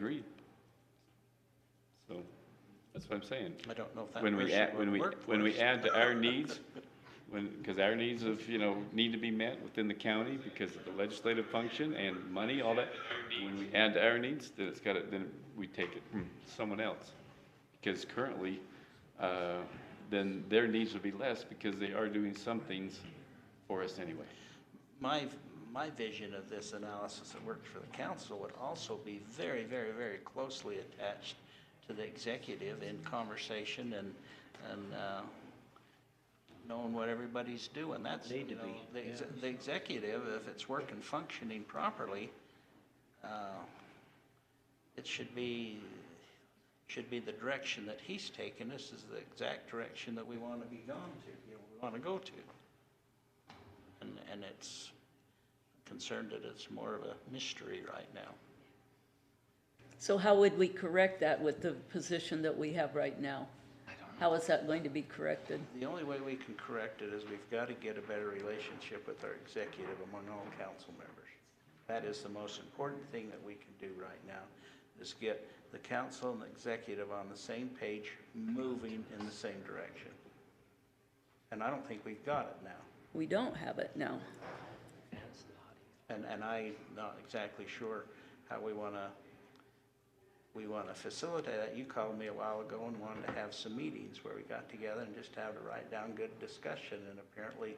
agree. So that's what I'm saying. I don't know if that When we person add, would work for when we us. add to our needs, because our needs of, need to be met within the county because of the legislative function and money, all that. When we add to our needs, then then we take it from someone else. Because currently, then their needs will be less because they are doing some things for us anyway. My vision of this analysis that works for the council would also be very, very, very closely attached to the executive in conversation and knowing what everybody's doing. That's, Need to be, the executive, if it's working, functioning properly, it should be the direction that he's taken. This is the exact direction that we want to be gone to, we want to go to. And it's concerned that it's more of a mystery right now. So how would we correct that with the position that we have right now? How is that going to be corrected? The only way we can correct it is we've got to get a better relationship with our executive among all council members. That is the most important thing that we can do right now, is get the council and the executive on the same page, moving in the same direction. And I don't think we've got it now. We don't have it now. And I'm not exactly sure how we want to facilitate that. You called me a while ago and wanted to have some meetings where we got together and just have to write down good discussion, and apparently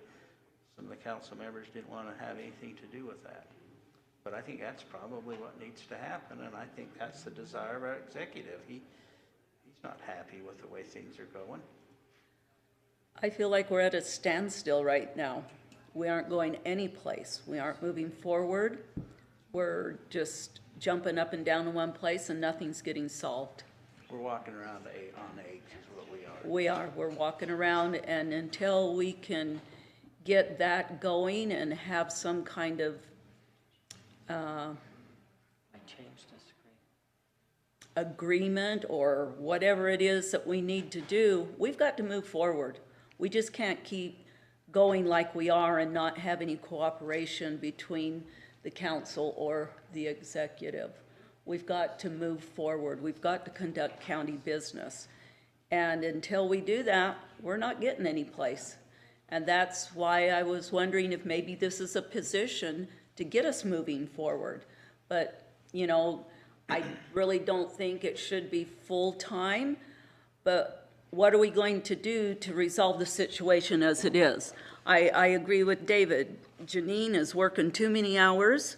some of the council members didn't want to have anything to do with that. But I think that's probably what needs to happen, and I think that's the desire of our executive. He's not happy with the way things are going. I feel like we're at a standstill right now. We aren't going any place. We aren't moving forward. We're just jumping up and down in one place and nothing's getting solved. We're walking around on eggs is what we are. We are. We're walking around, and until we can get that going and have some kind of agreement or whatever it is that we need to do, we've got to move forward. We just can't keep going like we are and not have any cooperation between the council or the executive. We've got to move forward. We've got to conduct county business. And until we do that, we're not getting any place. And that's why I was wondering if maybe this is a position to get us moving forward. But, I really don't think it should be full-time, but what are we going to do to resolve the situation as it is? I agree with David. Janine is working too many hours.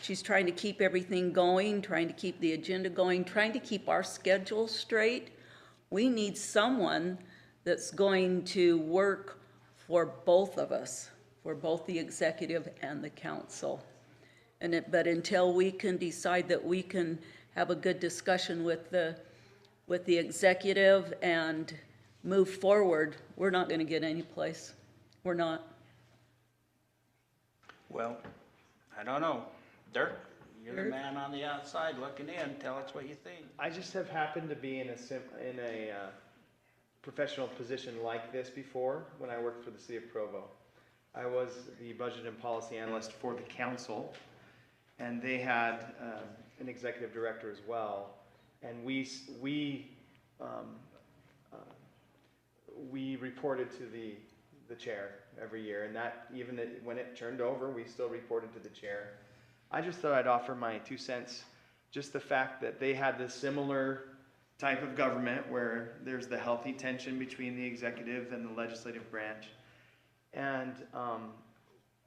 She's trying to keep everything going, trying to keep the agenda going, trying to keep our schedule straight. We need someone that's going to work for both of us, for both the executive and the council. But until we can decide that we can have a good discussion with the executive and move forward, we're not going to get any place. We're not. Well, I don't know. Dirk, you're the man on the outside looking in. Tell us what you think. I just have happened to be in a professional position like this before when I worked for the city of Provo. I was the budget and policy analyst for the council, and they had an executive director as well. And we reported to the chair every year, and that even when it turned over, we still reported to the chair. I just thought I'd offer my 2 cents, just the fact that they had this similar type of government where there's the healthy tension between the executive and the legislative branch. And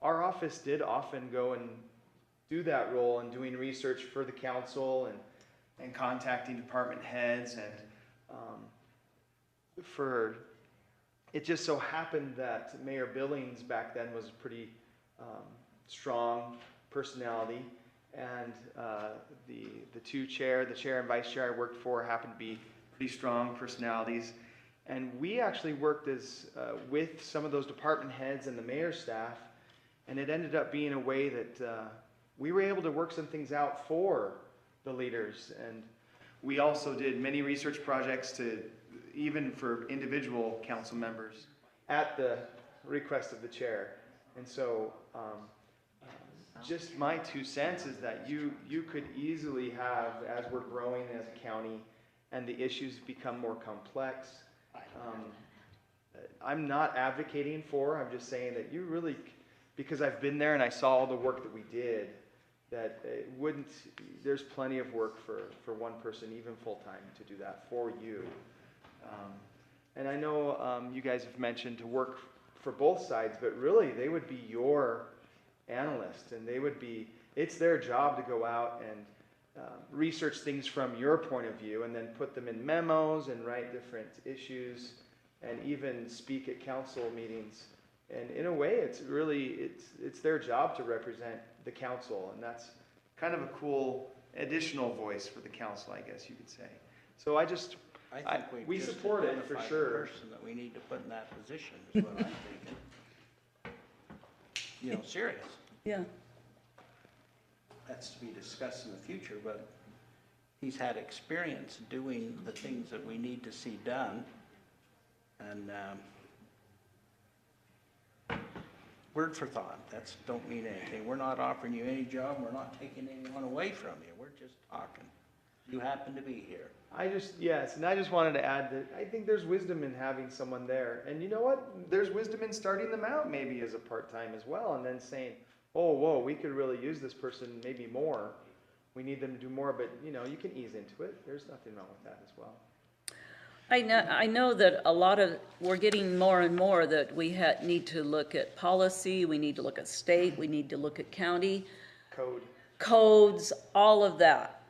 our office did often go and do that role in doing research for the council and contacting department heads, and it just so happened that Mayor Billings back then was a pretty strong personality, and the chair and vice chair I worked for happened to be pretty strong personalities, and we actually worked with some of those department heads and the mayor's staff, and it ended up being a way that we were able to work some things out for the leaders. And we also did many research projects even for individual council members at the request of the chair. And so just my 2 cents is that you could easily have, as we're growing as a county and the issues become more complex, I'm not advocating for, I'm just saying that you really, because I've been there and I saw all the work that we did, that it wouldn't, there's plenty of work for one person, even full-time, to do that for you. And I know you guys have mentioned to work for both sides, but really they would be your analysts, and they would be, it's their job to go out and research things from your point of view and then put them in memos and write different issues and even speak at council meetings. And in a way, it's really, it's their job to represent the council, and that's kind of a cool additional voice for the council, I guess you could say. So I think we just support it for identified the sure. person that we need to put in that position is what I'm thinking. You know, serious. Yeah, That's to be discussed in the future, but he's had experience doing the things that we need to see done. And word for thought, that's, don't mean anything. We're not offering you any job, we're not taking anyone away from you, we're just talking. You happen to be here. Yes, and I just wanted to add that I think there's wisdom in having someone there. And you know what? There's wisdom in starting them out maybe as a part-time as well, and then saying, oh, whoa, we could really use this person maybe more. We need them to do more, but you know, you can ease into it. There's nothing wrong with that as well. I know that we're getting more and more that we need to look at policy, we need to look at state, we need to look at county, codes, all of that.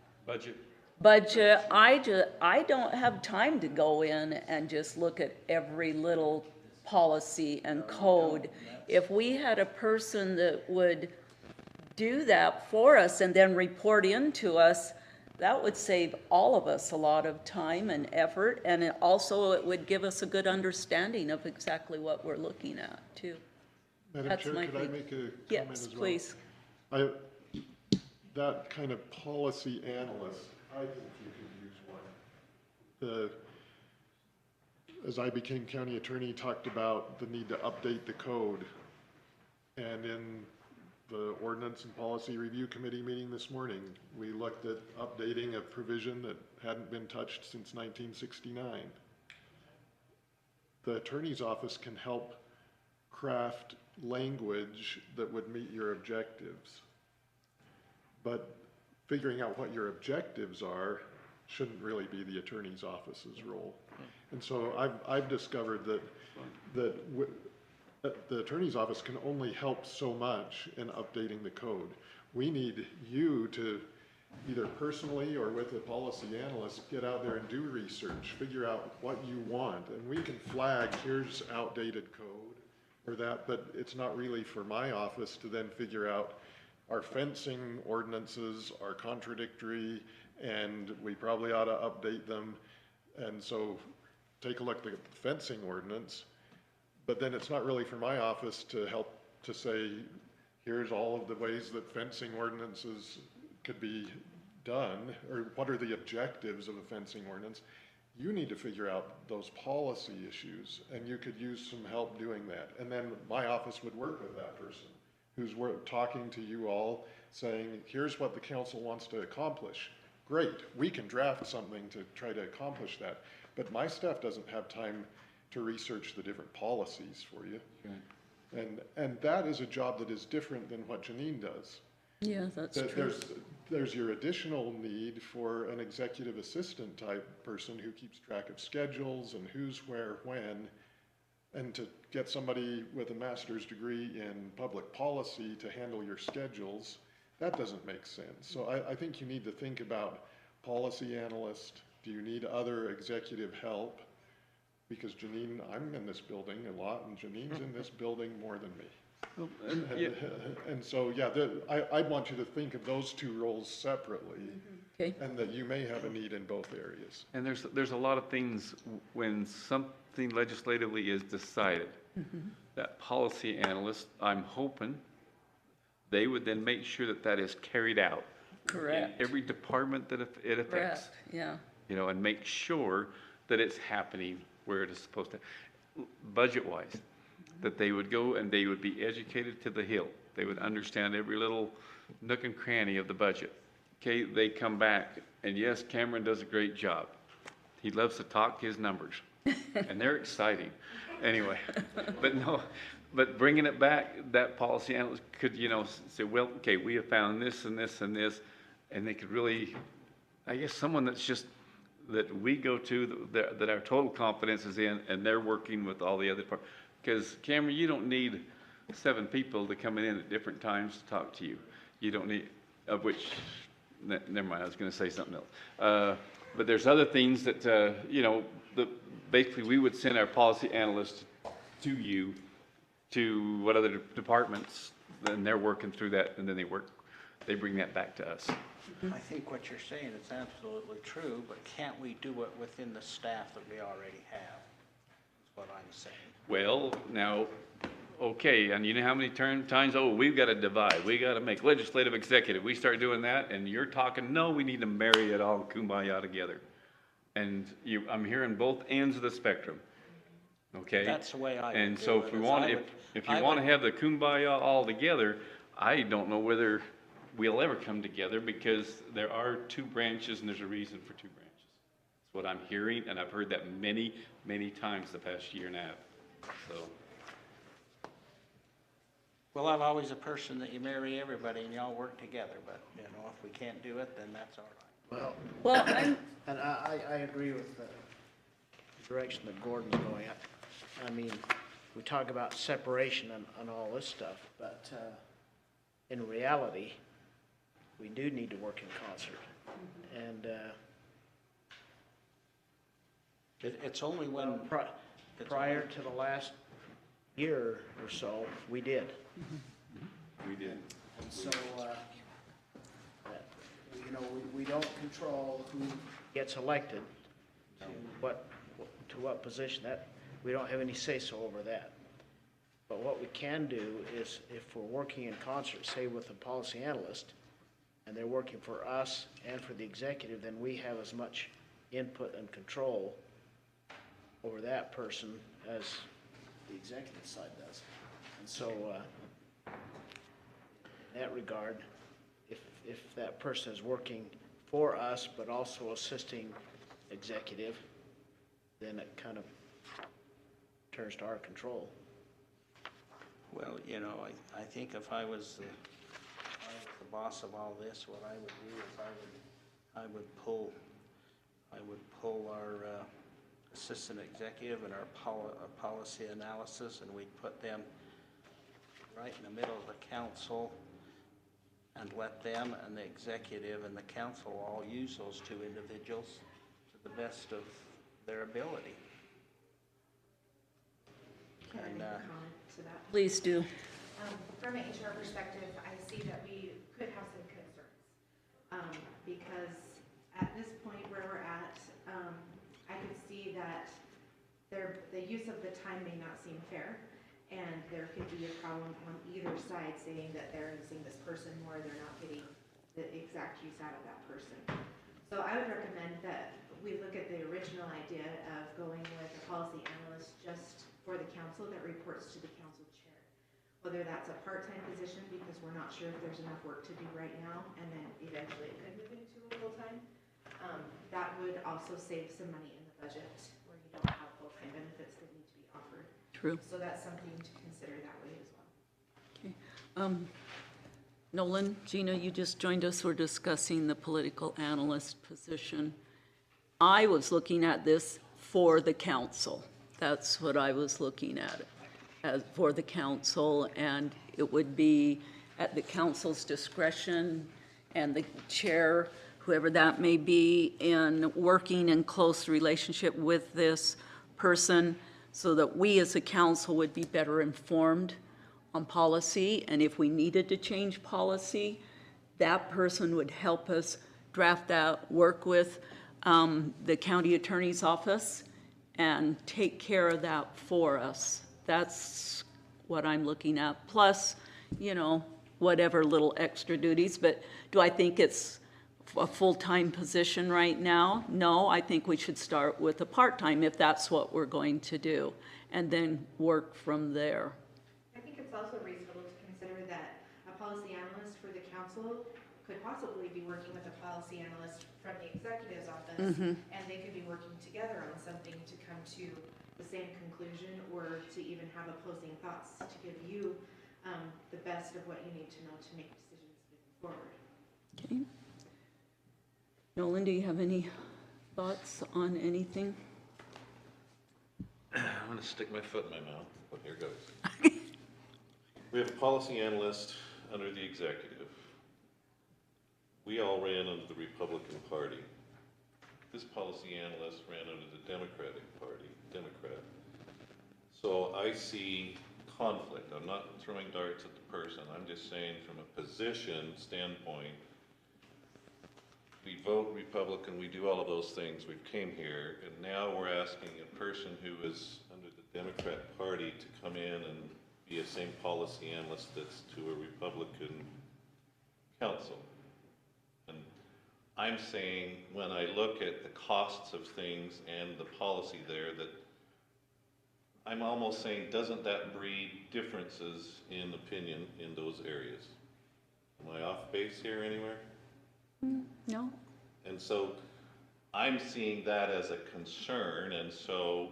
Budget, I don't have time to go in and just look at every little policy and code. If we had a person that would do that for us and then report into us, that would save all of us a lot of time and effort, and it would give us a good understanding of exactly what we're looking at, too. Madam That's Chair, my could I thing. make a comment Yes, as well? please. That kind of policy analyst, I think you could use one. As I became county attorney, talked about the need to update the code. And in the Ordinance and Policy Review Committee meeting this morning, we looked at updating a provision that hadn't been touched since 1969. The attorney's office can help craft language that would meet your objectives. But figuring out what your objectives are shouldn't really be the attorney's office's role. And so I've discovered that the attorney's office can only help so much in updating the code. We need you to either personally or with a policy analyst, get out there and do research, figure out what you want. And we can flag, here's outdated code or that, but it's not really for my office to then figure out our fencing ordinances are contradictory and we probably ought to update them. And so take a look at the fencing ordinance, but then it's not really for my office to help to say, here's all of the ways that fencing ordinances could be done, or what are the objectives of a fencing ordinance. You need to figure out those policy issues, and you could use some help doing that. And then my office would work with that person who's talking to you all, saying, here's what the council wants to accomplish. Great, we can draft something to try to accomplish that. But my staff doesn't have time to research the different policies for you. Okay. And that is a job that is different than what Janine does. Yeah, that's true. There's your additional need for an executive assistant type person who keeps track of schedules and who's where, when, and to get somebody with a master's degree in public policy to handle your schedules, that doesn't make sense. So I think you need to think about policy analyst. Do you need other executive help? Because Janine, I'm in this building a lot, and Janine's in this building more than me. And so, yeah, I want you to think of those two roles separately, Okay. and that you may have a need in both areas. And there's a lot of things when something legislatively is decided, that policy analyst, I'm hoping, they would then make sure that that is carried out. Correct. In every department that it affects. Correct, yeah. You know, and make sure that it's happening where it is supposed to. Budget-wise, that they would go and they would be educated to the hill They would understand every little nook and cranny of the budget. Okay, they come back, and yes, Cameron does a great job. He loves to talk his numbers, and they're exciting. Anyway, but no, but bringing it back, that policy analyst could, you know, say, well, okay, we have found this and this and this, and they could really, I guess, someone that's just, that we go to, that our total confidence is in, and they're working with all the other parts. Because Cameron, you don't need 7 people to come in at different times to talk to you. You don't need, of which, never mind, I was gonna say something else. But there's other things that, you know, basically we would send our policy analyst to you, to what other departments, and they're working through that, and then they bring that back to us. I think what you're saying is absolutely true, but can't we do it within the staff that we already have? That's what I'm saying. Well, now, okay, and you know how many times, oh, we've got to divide, we got to make legislative, executive, we start doing that, and you're talking, no, we need to marry it all, kumbaya together. And I'm hearing both ends of the spectrum, okay? That's the way I would And do so it, if we is want, I would- if you I want to would- have the kumbaya all together, I don't know whether we'll ever come together, because there are 2 branches and there's a reason for 2 branches. That's what I'm hearing, and I've heard that many, many times the past year and a half, so. Well, I'm always a person that you marry everybody and y'all work together, but, you know, if we can't do it, then that's all right. Well, I'm, And I agree with the direction that Gordon's going. I mean, we talk about separation and all this stuff, but in reality, we do need to work in concert. And It's only when, prior to the last year or so, we did. We did. And so, you know, we don't control who gets elected to what position. That, we don't have any say-so over that. But what we can do is, if we're working in concert, say with a policy analyst, and they're working for us and for the executive, then we have as much input and control over that person as the executive side does. And so, in that regard, if that person is working for us but also assisting executive, then it kind of turns to our control. well, you know, I think if I was the boss of all this, what I would do is I would pull our assistant executive and our policy analysis, and we'd put them right in the middle of the council, and let them and the executive and the council all use those 2 individuals to the best of their ability. Can I And, make a comment to that? please do. From an HR perspective, I see that we could have some concerns. Because at this point where we're at, I could see that the use of the time may not seem fair. And there could be a problem on either side saying that they're using this person more, they're not getting the exact use out of that person. So I would recommend that we look at the original idea of going with a policy analyst just for the council that reports to the council chair. Whether that's a part-time position because we're not sure if there's enough work to do right now, and then eventually it could move into a full-time. That would also save some money in the budget where you don't have full-time benefits that need to be offered. True. So that's something to consider that way as well. Nolan, Gina, you just joined us. We're discussing the political analyst position. I was looking at this for the council. That's what I was looking at, as for the council, and it would be at the council's discretion and the chair, whoever that may be, in working in close relationship with this person so that we as a council would be better informed on policy, and if we needed to change policy, that person would help us draft that, work with the county attorney's office, and take care of that for us. That's what I'm looking at. Plus, you know, whatever little extra duties, but do I think it's a full-time position right now? No, I think we should start with a part-time if that's what we're going to do, and then work from there. I think it's also reasonable to consider that council could possibly be working with a policy analyst from the executive's office, and they could be working together on something to come to the same conclusion, or to even have opposing thoughts to give you the best of what you need to know to make decisions moving forward. Okay. Nolan, do you have any thoughts on anything? I'm gonna stick my foot in my mouth, but here goes. We have a policy analyst under the executive. We all ran under the Republican Party. This policy analyst ran under the Democratic Party, Democrat. So I see conflict. I'm not throwing darts at the person. I'm just saying from a position standpoint, we vote Republican, we do all of those things. We've came here, and now we're asking a person who is under the Democrat Party to come in and be a same policy analyst that's to a Republican council. And I'm saying, when I look at the costs of things and the policy there, that I'm almost saying, doesn't that breed differences in opinion in those areas? Am I off base here anywhere? No? And so I'm seeing that as a concern, and so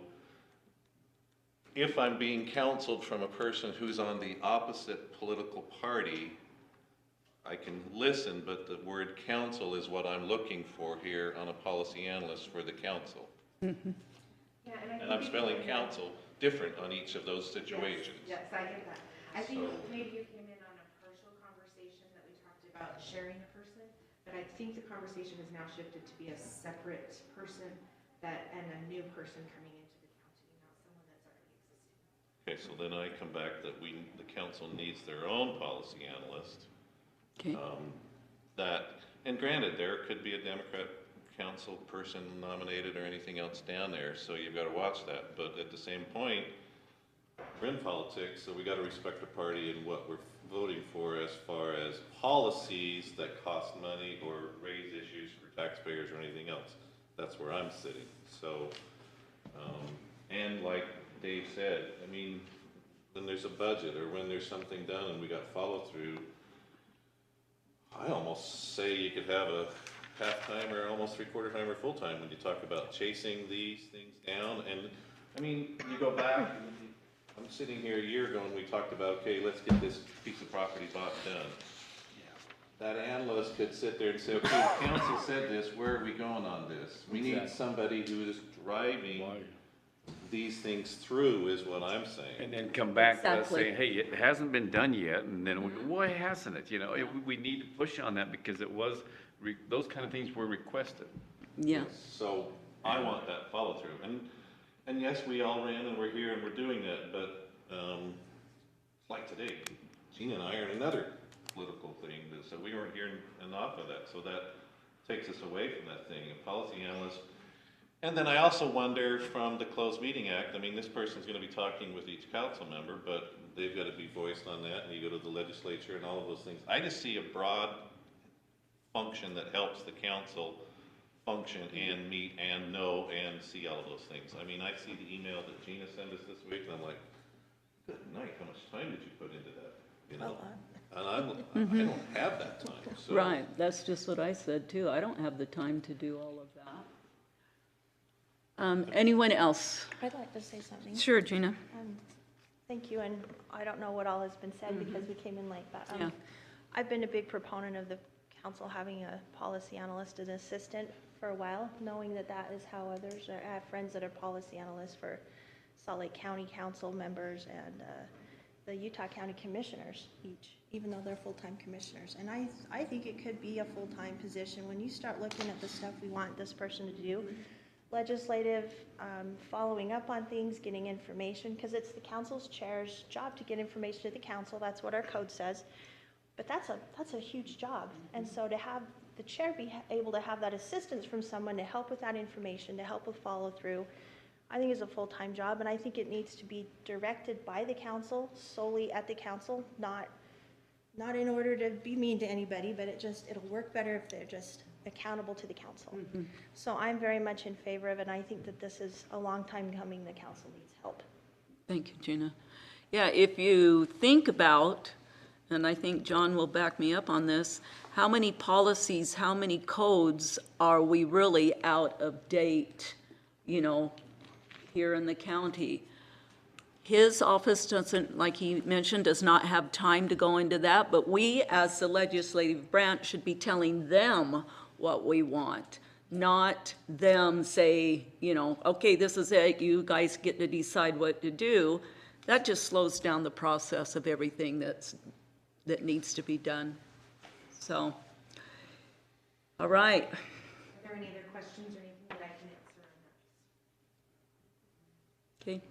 if I'm being counseled from a person who's on the opposite political party, I can listen, but the word counsel is what I'm looking for here on a policy analyst for the council. Yeah, And I'm spelling counsel different on each of those situations. Yes, I get that. I think So- maybe you came in on a partial conversation that we talked about sharing a person, but I think the conversation has now shifted to be a separate person and a new person coming into the county, not someone that's already existing. Okay, so then I come back that the council needs their own policy analyst. Okay. And granted, there could be a Democrat council person nominated or anything else down there, so you've got to watch that. But at the same point, we're in politics, so we got to respect the party and what we're voting for as far as policies that cost money or raise issues for taxpayers or anything else. That's where I'm sitting. So, and like Dave said, I mean, when there's a budget or when there's something done and we got follow through, I almost say you could have a half-time or almost three-quarter time or full-time when you talk about chasing these things down. And, I mean, you go back, I'm sitting here a year ago and we talked about, okay, let's get this piece of property bought done. That analyst could sit there and say, okay, the council said this, where are we going on this? We need somebody who is driving these things through, is what I'm saying. And then come back to us Exactly. saying, hey, it hasn't been done yet, and then we go, why hasn't it? You know, we need to push on that because it was, those kind of things were requested. Yeah. So I want that follow through. And yes, we all ran and we're here and we're doing that, but, like today, Gina and I are in another political thing, so we weren't hearing enough of that. So that takes us away from that thing, a policy analyst. And then I also wonder from the Closed Meeting Act, I mean, this person's gonna be talking with each council member, but they've gotta be voiced on that, and you go to the legislature and all of those things. I just see a broad function that helps the council function and meet and know and see all of those things. I mean, I see the email that Gina sent us this week, and I'm like, good night, how much time did you put into that? You know? And I don't have that time, so. Right, that's just what I said too. I don't have the time to do all of that. Anyone else? I'd like to say something. Sure, Gina. Thank you, and I don't know what all has been said because we came in late, but Yeah. I've been a big proponent of the council having a policy analyst as an assistant for a while, knowing that that is how others are. I have friends that are policy analysts for Salt Lake County Council members and the Utah County Commissioners each, even though they're full-time commissioners. And I think it could be a full-time position. When you start looking at the stuff we want this person to do, legislative, following up on things, getting information, because it's the council's chair's job to get information to the council. That's what our code says. But that's a huge job. And so to have the chair be able to have that assistance from someone to help with that information, to help with follow through, I think is a full-time job. And I think it needs to be directed by the council, solely at the council, not in order to be mean to anybody, but it'll work better if they're just accountable to the council. So I'm very much in favor of it, and I think that this is a long time coming. The council needs help. Thank you, Gina. Yeah, if you think about and I think John will back me up on this, how many policies, how many codes are we really out of date, here in the county? His office doesn't, like he mentioned, does not have time to go into that, but we, as the legislative branch, should be telling them what we want, not them say, okay, this is it, you guys get to decide what to do. That just slows down the process of everything that needs to be done. So, all right. Are there any other questions or anything that I can answer on that? Okay.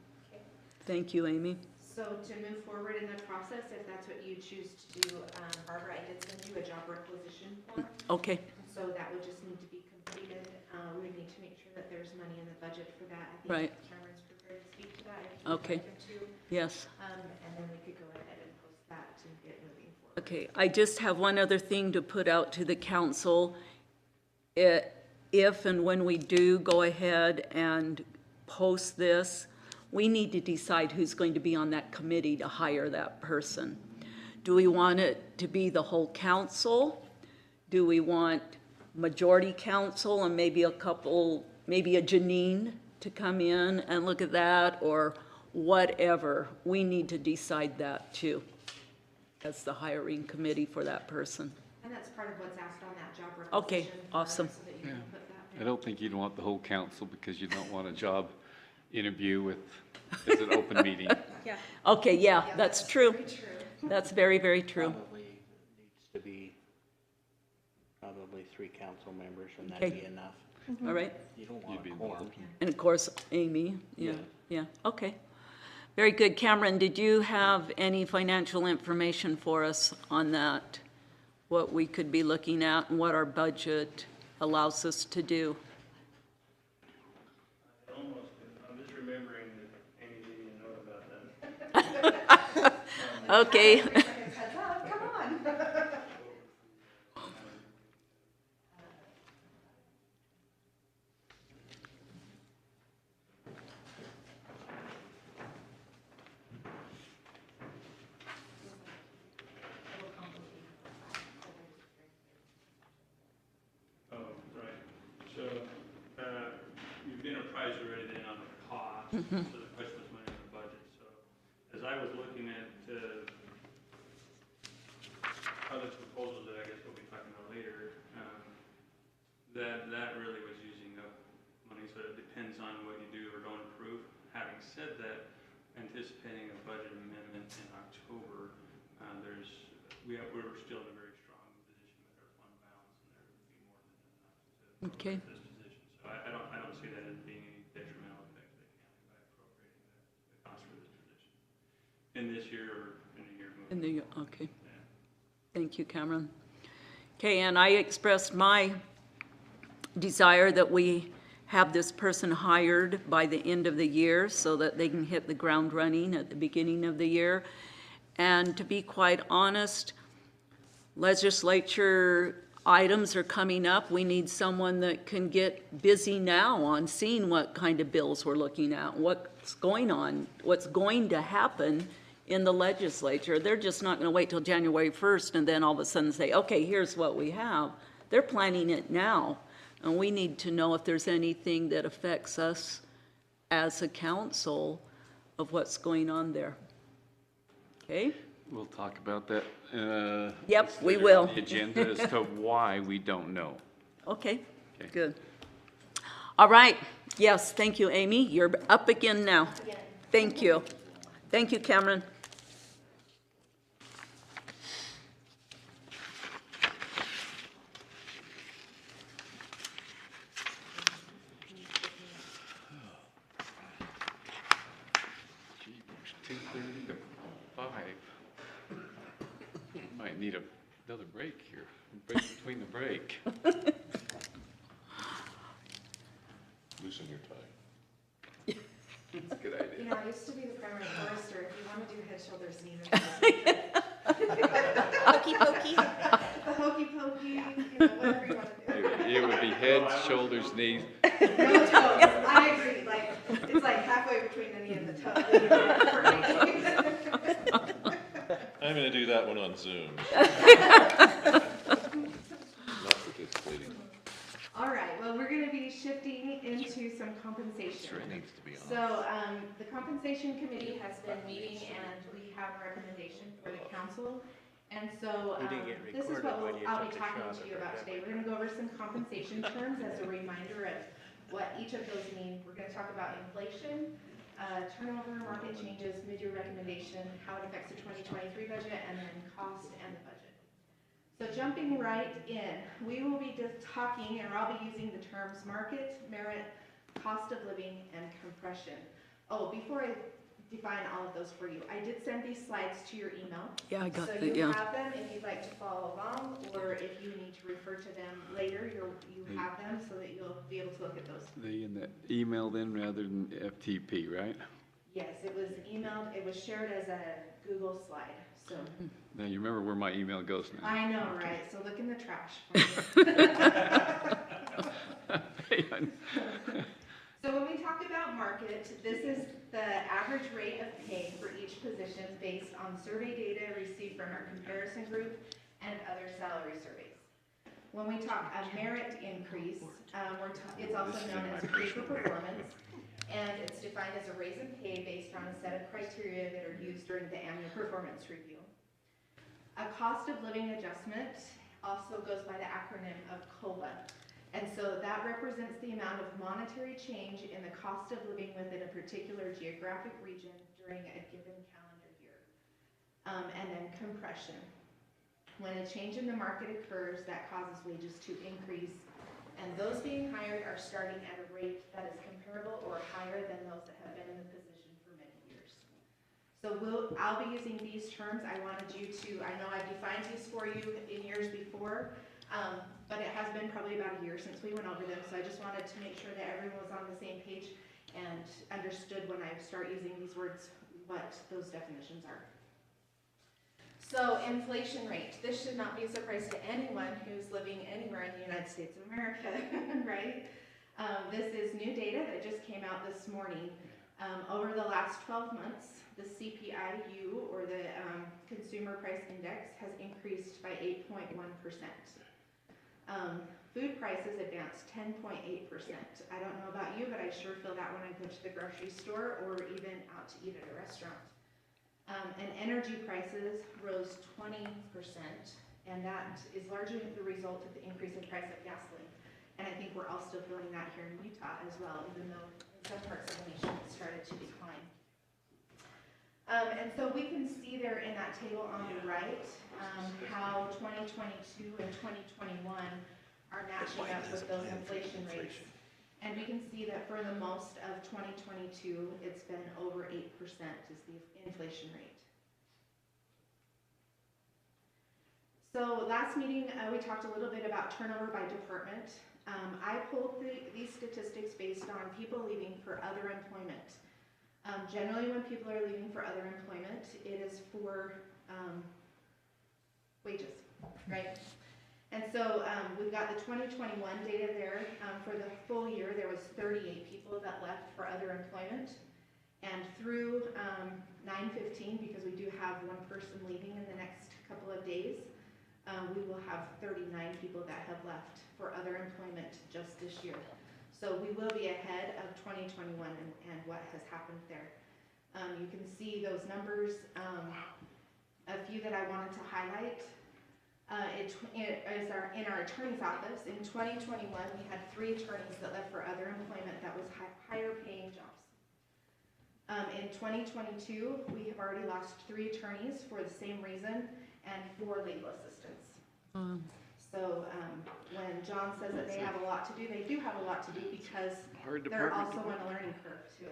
Thank you, Amy. So to move forward in the process, if that's what you choose to do, Barbara, I did send you a job requisition form. Okay, So that would just need to be completed. We would need to make sure that there's money in the budget for that. I think Right. Cameron's prepared to speak to that. if you'd Okay. like him to. yes. And then we could go ahead and post that to get moving forward. Okay, I just have one other thing to put out to the council. If and when we do go ahead and post this, we need to decide who's going to be on that committee to hire that person. Do we want it to be the whole council? Do we want majority council and maybe a couple, maybe a Janine to come in and look at that, or whatever? We need to decide that too, as the hiring committee for that person. And that's part of what's asked on that job requisition. Okay, awesome. So that you can put that I in. don't think you'd want the whole council because you don't want a job interview with, as an open meeting. Yeah. Okay, yeah, that's true. Very true. That's very, very true. Probably needs to be probably 3 council members, and Okay. that'd be enough. All right. You don't You'd want be a quorum. involved. And of course, Amy, yeah, Yeah. okay. Very good. Cameron, did you have any financial information for us on that? What we could be looking at and what our budget allows us to do? Almost, I'm just remembering that Amy gave me a note about that. Okay. Heads up, come on. Oh, right. So, you've been apprised already then on the cost, so the question was money in the budget. So, as I was looking at, other proposals that I guess we'll be talking about later, that really was using up money, so it depends on what you do or don't approve. Having said that, anticipating a budget amendment in October, we're still in a very strong position with our fund balance, and there would be more than enough to Okay. this position. So I don't see that as being any detrimental effect to the county by appropriating the cost for this position in this year or in a year moving. Okay. Yeah. Thank you, Cameron. Okay, and I expressed my desire that we have this person hired by the end of the year so that they can hit the ground running at the beginning of the year. And to be quite honest, legislature items are coming up. We need someone that can get busy now on seeing what kind of bills we're looking at, what's going on, what's going to happen in the legislature. They're just not going to wait till January 1st and then all of a sudden say, okay, here's what we have. They're planning it now. And we need to know if there's anything that affects us as a council of what's going on there. Okay? We'll talk about that. Yep, we later will. on The agenda as to why we don't know. Okay, Okay. good. All right. Yes, thank you, Amy. You're up again now. Thank you. Thank you, Cameron. Jeepers, 2:30 to 5. Might need another break here, break between the break. Loosen your tie. That's a good idea. You know, I used to be the primary forester. If you want to do head, shoulders, knees. Hokey pokey. The hokey pokey, you know, whatever you want to do. It would be head, shoulders, knees. No toes. I agree. Like, it's like halfway between the knee and the toe. I'm gonna do that one on on Zoom. Not participating. All right, well, we're gonna be shifting into some compensation. Needs to be on. So, the compensation committee has been meeting and we have a recommendation for the council. And so, You didn't get this is recorded what when you I'll be took a talking shot to at you her, about didn't today. We're gonna go over some compensation terms as a reminder of what each of those mean. We're gonna talk about inflation, turnover, market changes, mid-year recommendation, how it affects the 2023 budget, and then cost and the budget. So jumping right in, we will be just talking, or I'll be using the terms market, merit, cost of living, and compression. Oh, before I define all of those for you, I did send these slides to your email. Yeah, I got So the, you yeah. have them if you'd like to follow along, or if you need to refer to them later, you have them so that you'll be able to look at those. They in the email then rather than FTP, right? Yes, it was emailed, it was shared as a Google slide, so. Now you remember where my email goes now. I know, right? So look in the trash. for me. So when we talk about market, this is the average rate of pay for each position based on survey data received from our comparison group and other salary surveys. When we talk a merit increase, it's also known as pay for performance, and it's defined as a raise in pay based on a set of criteria that are used during the annual performance review. A cost of living adjustment also goes by the acronym of COLA. And so that represents the amount of monetary change in the cost of living within a particular geographic region during a given calendar year. And then compression. When a change in the market occurs, that causes wages to increase, and those being hired are starting at a rate that is comparable or higher than those that have been in the position for many years. So I'll be using these terms. I wanted you to, I know I defined these for you in years before, but it has been probably about a year since we went over them, so I just wanted to make sure that everyone was on the same page and understood when I start using these words what those definitions are. So inflation rate, this should not be a surprise to anyone who's living anywhere in the United States of America, right? This is new data that just came out this morning. Over the last 12 months, the CPIU, or the Consumer Price Index, has increased by 8.1%. Food prices advanced 10.8%. I don't know about you, but I sure feel that when I go to the grocery store or even out to eat at a restaurant. And energy prices rose 20%, and that is largely the result of the increase in price of gasoline. And I think we're all still feeling that here in Utah as well, even though in some parts of the nation it started to decline. And so we can see there in that table on the right how 2022 and 2021 are matching up with those inflation rates. And we can see that for the most of 2022, it's been over 8% is the inflation rate. So last meeting, we talked a little bit about turnover by department. I pulled these statistics based on people leaving for other employment. Generally, when people are leaving for other employment, it is for wages, right? And so we've got the 2021 data there. For the full year, there was 38 people that left for other employment. And through 9/15, because we do have one person leaving in the next couple of days, we will have 39 people that have left for other employment just this year. So we will be ahead of 2021 and what has happened there. You can see those numbers. A few that I wanted to highlight. In our attorney's office, in 2021, we had 3 attorneys that left for other employment that was higher paying jobs. In 2022, we have already lost 3 attorneys for the same reason and 4 legal assistants. So when John says that they have a lot to do, they do have a lot to do because they're also on a learning curve too.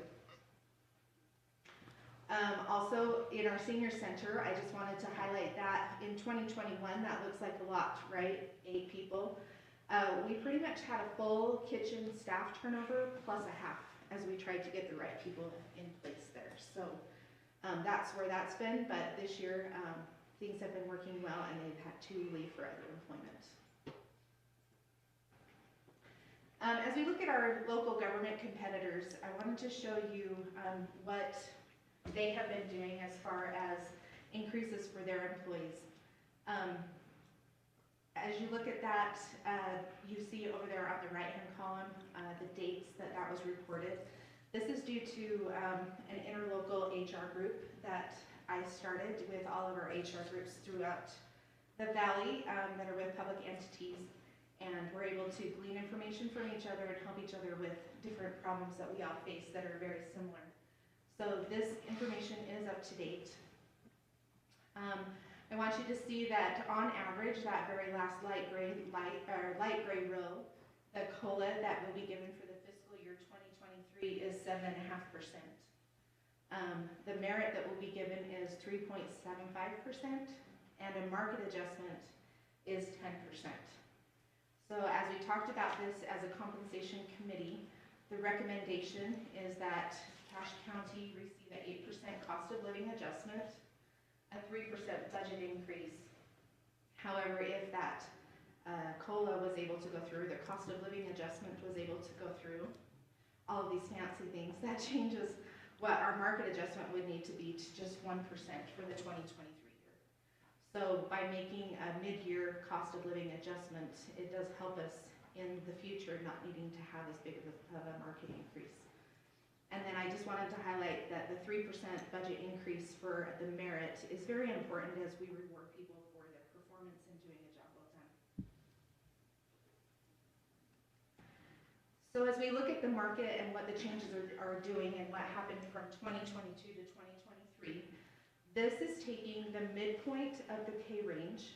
Also, in our senior center, I just wanted to highlight that in 2021, that looks like a lot, right? 8 people. We pretty much had a full kitchen staff turnover plus a half as we tried to get the right people in place there. So that's where that's been, but this year things have been working well and they've had to leave for other employment. As we look at our local government competitors, I wanted to show you what they have been doing as far as increases for their employees. As you look at that, you see over there on the right-hand column, the dates that that was reported. This is due to an interlocal HR group that I started with all of our HR groups throughout the valley that are with public entities. And we're able to glean information from each other and help each other with different problems that we all face that are very similar. So this information is up to date. I want you to see that on average, that very last light gray row, the COLA that will be given for the fiscal year 2023 is 7.5%. The merit that will be given is 3.75%, and a market adjustment is 10%. So as we talked about this as a compensation committee, the recommendation is that Cache County receive an 8% cost of living adjustment, a 3% budget increase. However, if that COLA was able to go through, the cost of living adjustment was able to go through, all of these fancy things, that changes what our market adjustment would need to be to just 1% for the 2023 year. So by making a mid-year cost of living adjustment, it does help us in the future not needing to have as big of a market increase. And then I just wanted to highlight that the 3% budget increase for the merit is very important as we reward people for their performance and doing a job well done. So as we look at the market and what the changes are doing and what happened from 2022 to 2023, this is taking the midpoint of the pay range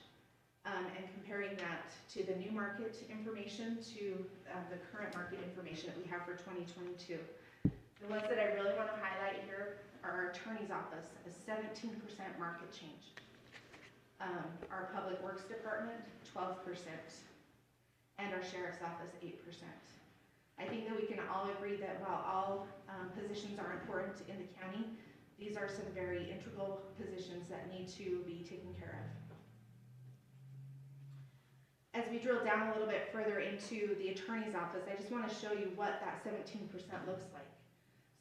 and comparing that to the new market information to the current market information that we have for 2022. The ones that I really want to highlight here are our attorney's office, a 17% market change. Our public works department, 12%, and our sheriff's office, 8%. I think that we can all agree that while all positions are important in the county, these are some very integral positions that need to be taken care of. As we drill down a little bit further into the attorney's office, I just want to show you what that 17% looks like.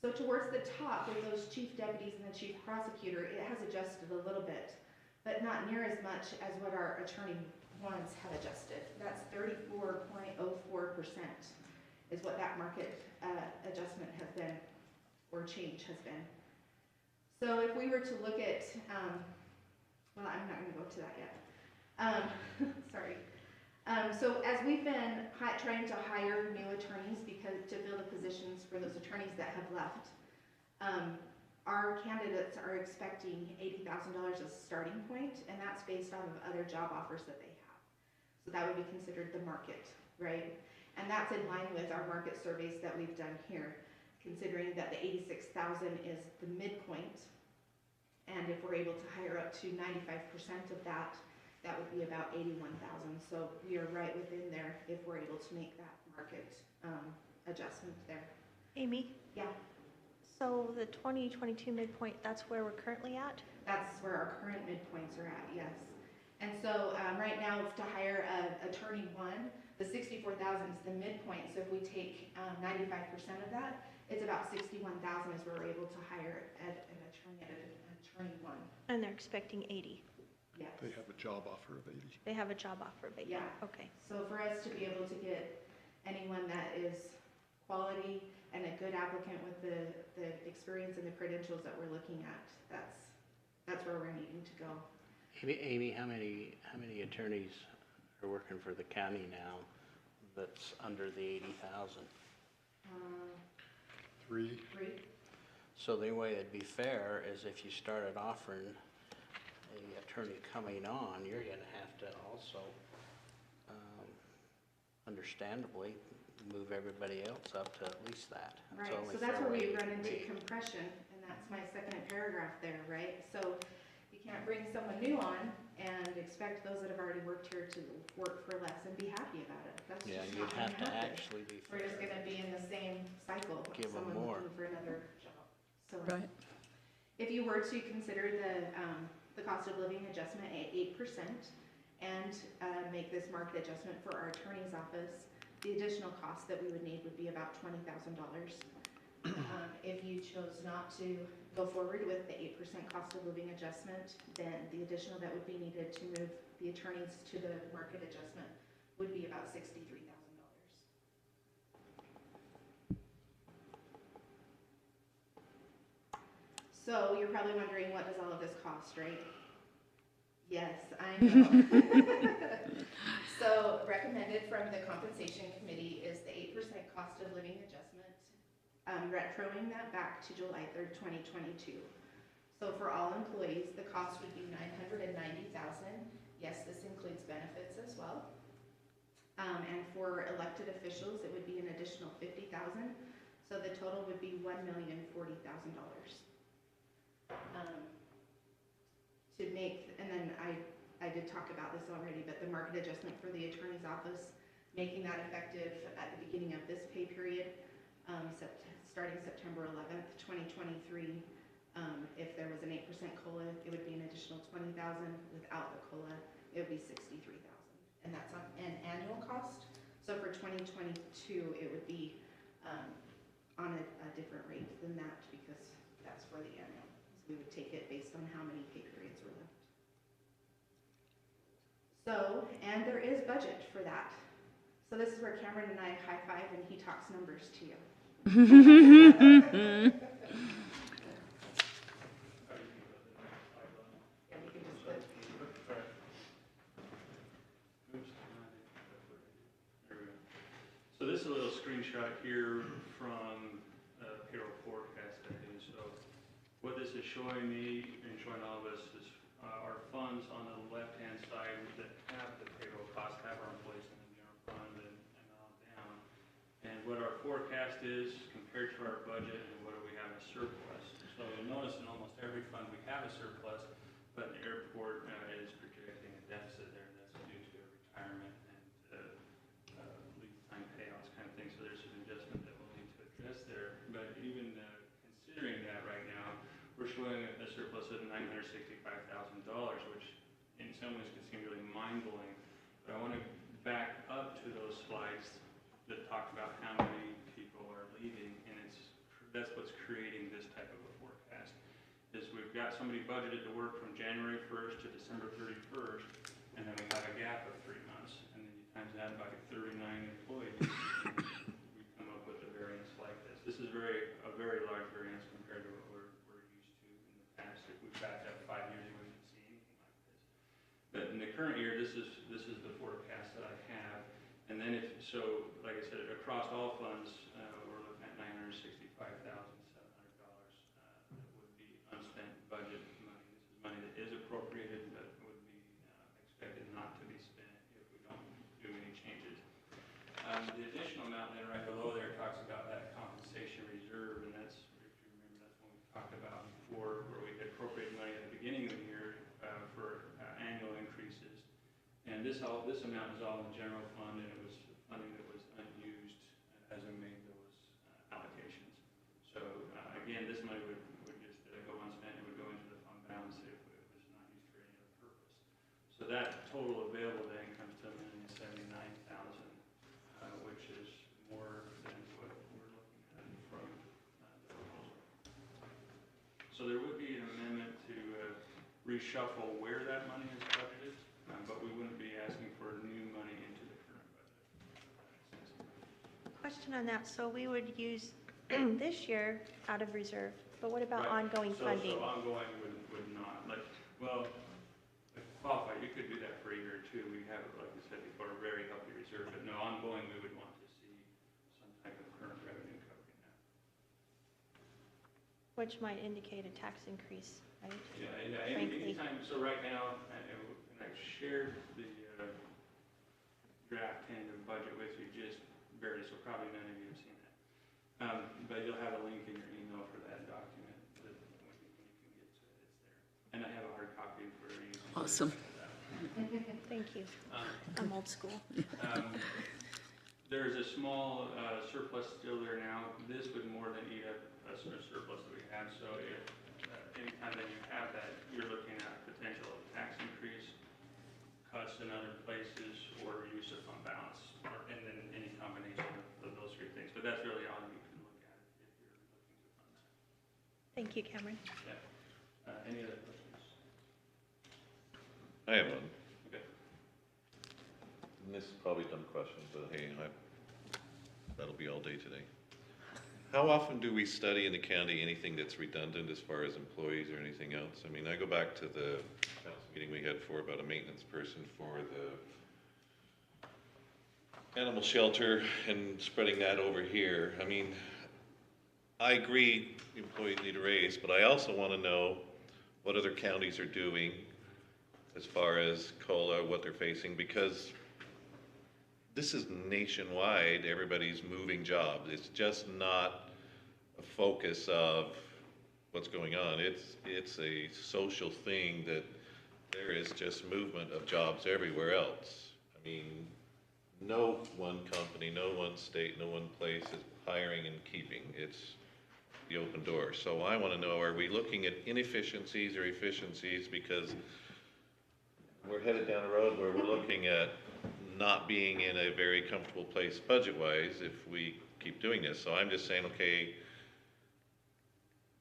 So towards the top with those chief deputies and the chief prosecutor, it has adjusted a little bit, but not near as much as what our attorney ones have adjusted. That's 34.04% is what that market adjustment has been, or change has been. So if we were to look at, well, I'm not going to go to that yet. Sorry. So as we've been trying to hire new attorneys to fill the positions for those attorneys that have left, our candidates are expecting $80,000 as a starting point, and that's based off of other job offers that they have. So that would be considered the market, right? And that's in line with our market surveys that we've done here, considering that the $86,000 is the midpoint, and if we're able to hire up to 95% of that, that would be about $81,000. So we are right within there if we're able to make that market adjustment there. Amy, Yeah, so the 2022 midpoint, that's where we're currently at? that's where our current midpoints are at, yes. And so right now to hire an attorney one, the $64,000 is the midpoint. So if we take 95% of that, it's about $61,000 is where we're able to hire an attorney one. And they're expecting 80. Yes. They have a job offer of 80. They have a job offer, but Yeah. okay. So for us to be able to get anyone that is quality and a good applicant with the experience and the credentials that we're looking at, that's where we're needing to go. Amy, how many attorneys are working for the county now that's under the 80,000? 3. 3? So the way it'd be fair is if you started offering a attorney coming on, you're gonna have to also, understandably, move everybody else up to at least that. It's Right, only so that's fair where we way it run can into be. compression, and that's my second paragraph there, right? So you can't bring someone new on and expect those that have already worked here to work for less and be happy about it. That's Yeah, just you'd not gonna have to happen. actually be We're just fair. gonna be in the same cycle of Give 'em someone more. looking for another job. So Right. if you were to consider the cost of living adjustment at 8% and make this market adjustment for our attorney's office, the additional cost that we would need would be about $20,000. If you chose not to go forward with the 8% cost of living adjustment, then the additional that would be needed to move the attorneys to the market adjustment would be about $63,000. So you're probably wondering, what does all of this cost, right? Yes, I know. So recommended from the compensation committee is the 8% cost of living adjustment, retroing that back to July 3rd, 2022. So for all employees, the cost would be $990,000. Yes, this includes benefits as well. And for elected officials, it would be an additional $50,000. So the total would be $1,040,000. To make, and then I did talk about this already, but the market adjustment for the attorney's office, making that effective at the beginning of this pay period, starting September 11th, 2023. If there was an 8% COLA, it would be an additional $20,000. Without the COLA, it would be $63,000. And that's on an annual cost. So for 2022, it would be on a different rate than that, because that's for the annual. So we would take it based on how many pay periods were left. So, and there is budget for that. So this is where Cameron and I high five and he talks numbers to you. So this is a little screenshot here from payroll forecast I do. So what this is showing me and showing all of us is our funds on the left-hand side that have the payroll costs, have our employees in the general fund and on down. And what our forecast is compared to our budget and what do we have a surplus. So you'll notice in almost every fund we have a surplus, but the airport is projecting a deficit there. That's due to a retirement and leave time payouts kind of thing. So there's an adjustment that we'll need to address there. But even considering that right now, we're showing a surplus of $965,000, which in some ways can seem really mind-blowing. But I want to back up to those slides that talk about how many people are leaving, and that's what's creating this type of a forecast. Is we've got somebody budgeted to work from January 1st to December 31st, and then we have a gap of 3 months, and then you times that by 39 employees, and we come up with a variance like this. This is a very large variance compared to what we're used to in the past. If we back up 5 years, we wouldn't see anything like this. But in the current year, this is the forecast that I have. And then like I said, across all funds, we're looking at $965,700 that would be unspent budget money. This is money that is appropriated, but would be expected not to be spent if we don't do any changes. The additional amount then right below there talks about that compensation reserve, and that's, if you remember, that's one we talked about before, where we had appropriated money at the beginning of the year for annual increases. And this amount is all in the general fund, and it was funding that was unused as we made those allocations. So again, this money would just go unspent. It would go into the fund balance if it was not used for any other purpose. So that total available then comes to $1,079,000, which is more than what we're looking at from the proposal. So there would be an amendment to reshuffle where that money is budgeted, but we wouldn't be asking for new money into the current budget. Question on that, so we would use this year out of reserve, but what about Right. ongoing funding? So ongoing would not, if qualified, you could do that for a year or two. We have, like I said before, a very healthy reserve, but no, ongoing, we would want to see some type of current revenue covering that. Which might indicate a tax increase, right? Yeah, Frankly. anytime, so right now, and I've shared the draft tentative budget with you just barely, so probably none of you have seen that. But you'll have a link in your email for that document that when you can get to it, it's there. And I have a hard copy for you. Awesome. Thank you. I'm old school. There's a small surplus still there now. This would more than eat up a surplus that we have. So if anytime that you have that, you're looking at potential tax increase, cuts in other places, or use of fund balance, and then any combination of those 3 things. But that's really all you can look at if you're looking Thank you, Cameron. Any other questions? I have one. Okay. And this is probably a dumb question, but hey, that'll be all day today. How often do we study in the county anything that's redundant as far as employees or anything else? I mean, I go back to the council meeting we had about a maintenance person for the animal shelter and spreading that over here. I mean, I agree employees need a raise, but I also want to know what other counties are doing as far as COLA, what they're facing, because this is nationwide, everybody's moving jobs. It's just not a focus of what's going on. It's a social thing that there is just movement of jobs everywhere else. I mean, no one company, no one state, no one place is hiring and keeping. It's the open door. So I want to know, are we looking at inefficiencies or efficiencies? Because we're headed down a road where we're looking at not being in a very comfortable place budget-wise if we keep doing this. So I'm just saying, okay,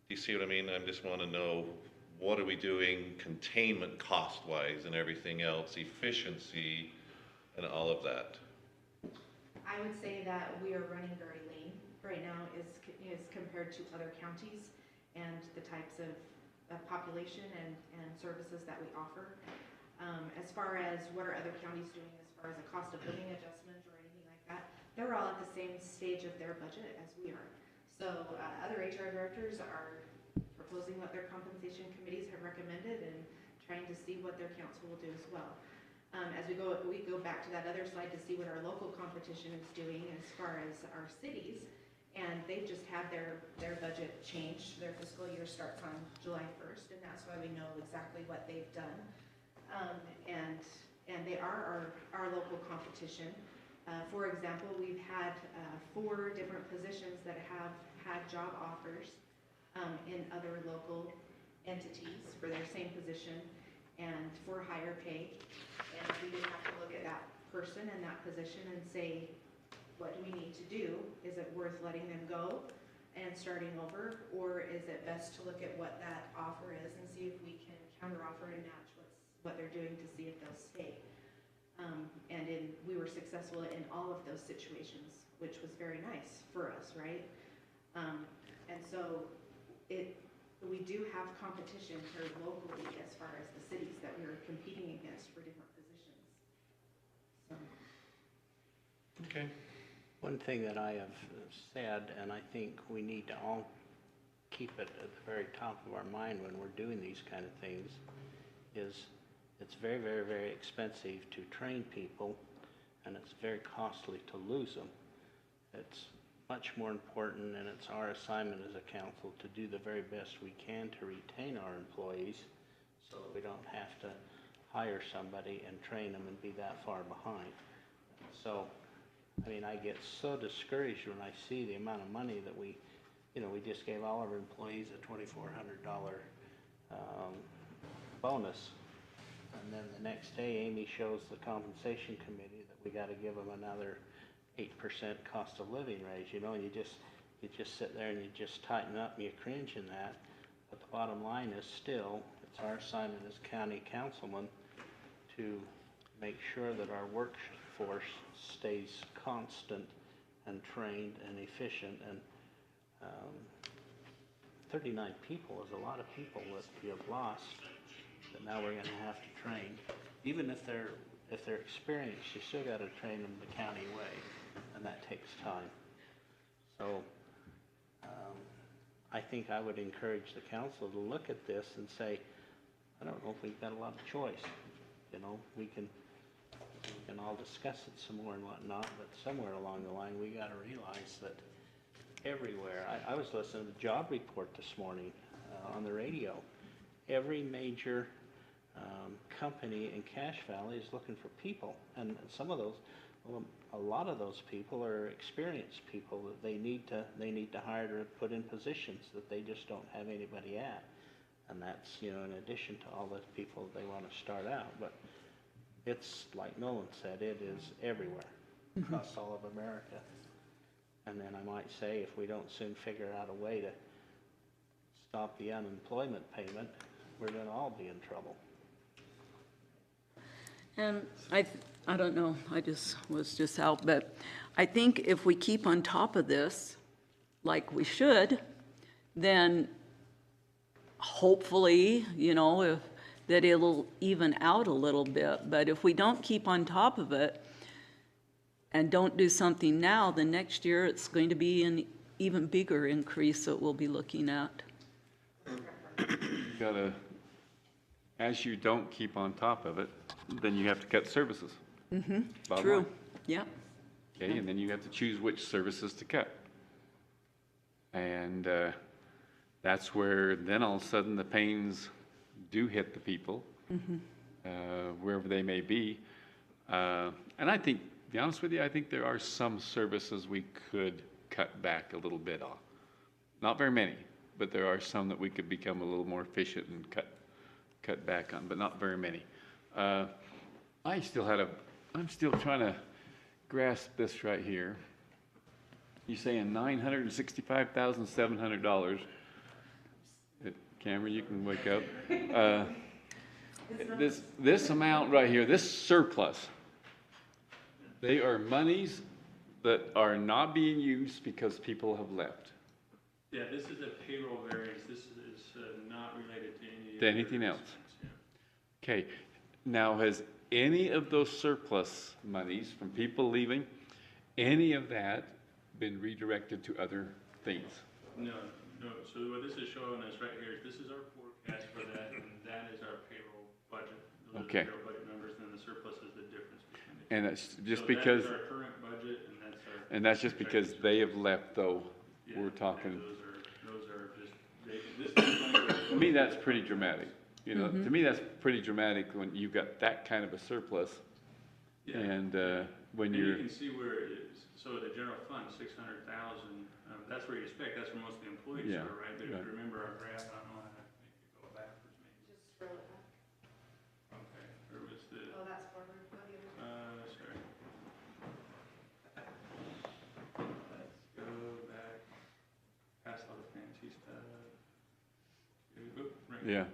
do you see what I mean? I just want to know, what are we doing containment cost-wise and everything else, efficiency and all of that? I would say that we are running very lean right now is compared to other counties and the types of population and services that we offer. As far as what are other counties doing as far as a cost of living adjustment or anything like that, they're all at the same stage of their budget as we are. So other HR directors are proposing what their compensation committees have recommended and trying to see what their council will do as well. As we go back to that other slide to see what our local competition is doing as far as our cities, and they've just had their budget changed. Their fiscal year starts on July 1st, and that's why we know exactly what they've done. And they are our local competition. For example, we've had 4 different positions that have had job offers in other local entities for their same position and for higher pay. And we just have to look at that person and that position and say, what do we need to do? Is it worth letting them go and starting over? Or is it best to look at what that offer is and see if we can counteroffer and match what they're doing to see if they'll stay. We were successful in all of those situations, which was very nice for us, right? And so we do have competition here locally as far as the cities that we are competing against for different positions. So. Okay. One thing that I have said, and I think we need to all keep it at the very top of our mind when we're doing these kind of things, is it's very, very, very expensive to train people, and it's very costly to lose them. It's much more important, and it's our assignment as a council to do the very best we can to retain our employees so that we don't have to hire somebody and train them and be that far behind. So, I mean, I get so discouraged when I see the amount of money that we just gave all our employees a $2,400 bonus. And then the next day, Amy shows the compensation committee that we got to give them another 8% cost of living raise, and you just sit there and you just tighten up and you cringe in that. But the bottom line is still, it's our assignment as county councilmen to make sure that our workforce stays constant and trained and efficient. And 39 people is a lot of people that you have lost that now we're going to have to train. Even if they're experienced, you still got to train them the county way, and that takes time. So I think I would encourage the council to look at this and say, I don't know if we've got a lot of choice. We can all discuss it some more and whatnot, but somewhere along the line we got to realize that everywhere. I was listening to the job report this morning on the radio. Every major company in Cache Valley is looking for people, and some of those, a lot of those people are experienced people that they need to hire to put in positions that they just don't have anybody at, and that's in addition to all the people they want to start out. But it's like Nolan said, it is everywhere across all of America. And then I might say, if we don't soon figure out a way to stop the unemployment payment, we're gonna all be in trouble. And I don't know, I was just out, but I think if we keep on top of this, like we should, then hopefully, that it'll even out a little bit. But if we don't keep on top of it and don't do something now, then next year it's going to be an even bigger increase that we'll be looking at. Gotta, as you don't keep on top of it, then you have to cut services. Bottom True, line. yeah. Okay, and then you have to choose which services to cut. And that's where then all of a sudden the pains do hit the people, wherever they may be. And I think, to be honest with you, I think there are some services we could cut back a little bit on. Not very many, but there are some that we could become a little more efficient and cut back on, but not very many. I'm still trying to grasp this right here. You're saying $965,700. Cameron, you can wake up. This amount right here, this surplus, they are monies that are not being used because people have left. Yeah, this is a payroll variance. This is not related to any. To anything other else. expense, yeah. Okay, now has any of those surplus monies from people leaving, any of that been redirected to other things? No. So what this is showing us right here, this is our forecast for that, and that is our payroll budget. Those Okay. are the payroll budget numbers, and then the surplus is the difference between the two. And that's just So because, that is our current budget, and that's our. and that's just because they have left though, Yeah, we're talking. Those are just, this is money. To me, that's pretty dramatic. To me, that's pretty dramatic when you've got that kind of a surplus. Yeah. And when And you you're, can see where it is. So the general fund, 600,000, that's where you expect, that's where most of the employees Yeah, are, right? But if right. you remember our graph, I don't know how to make it go backwards, maybe. Just scroll it back. Okay, or was the, Oh, that's forward. Go the other way. sorry. Let's go back, past all the fancy stuff. Oop, right. yeah,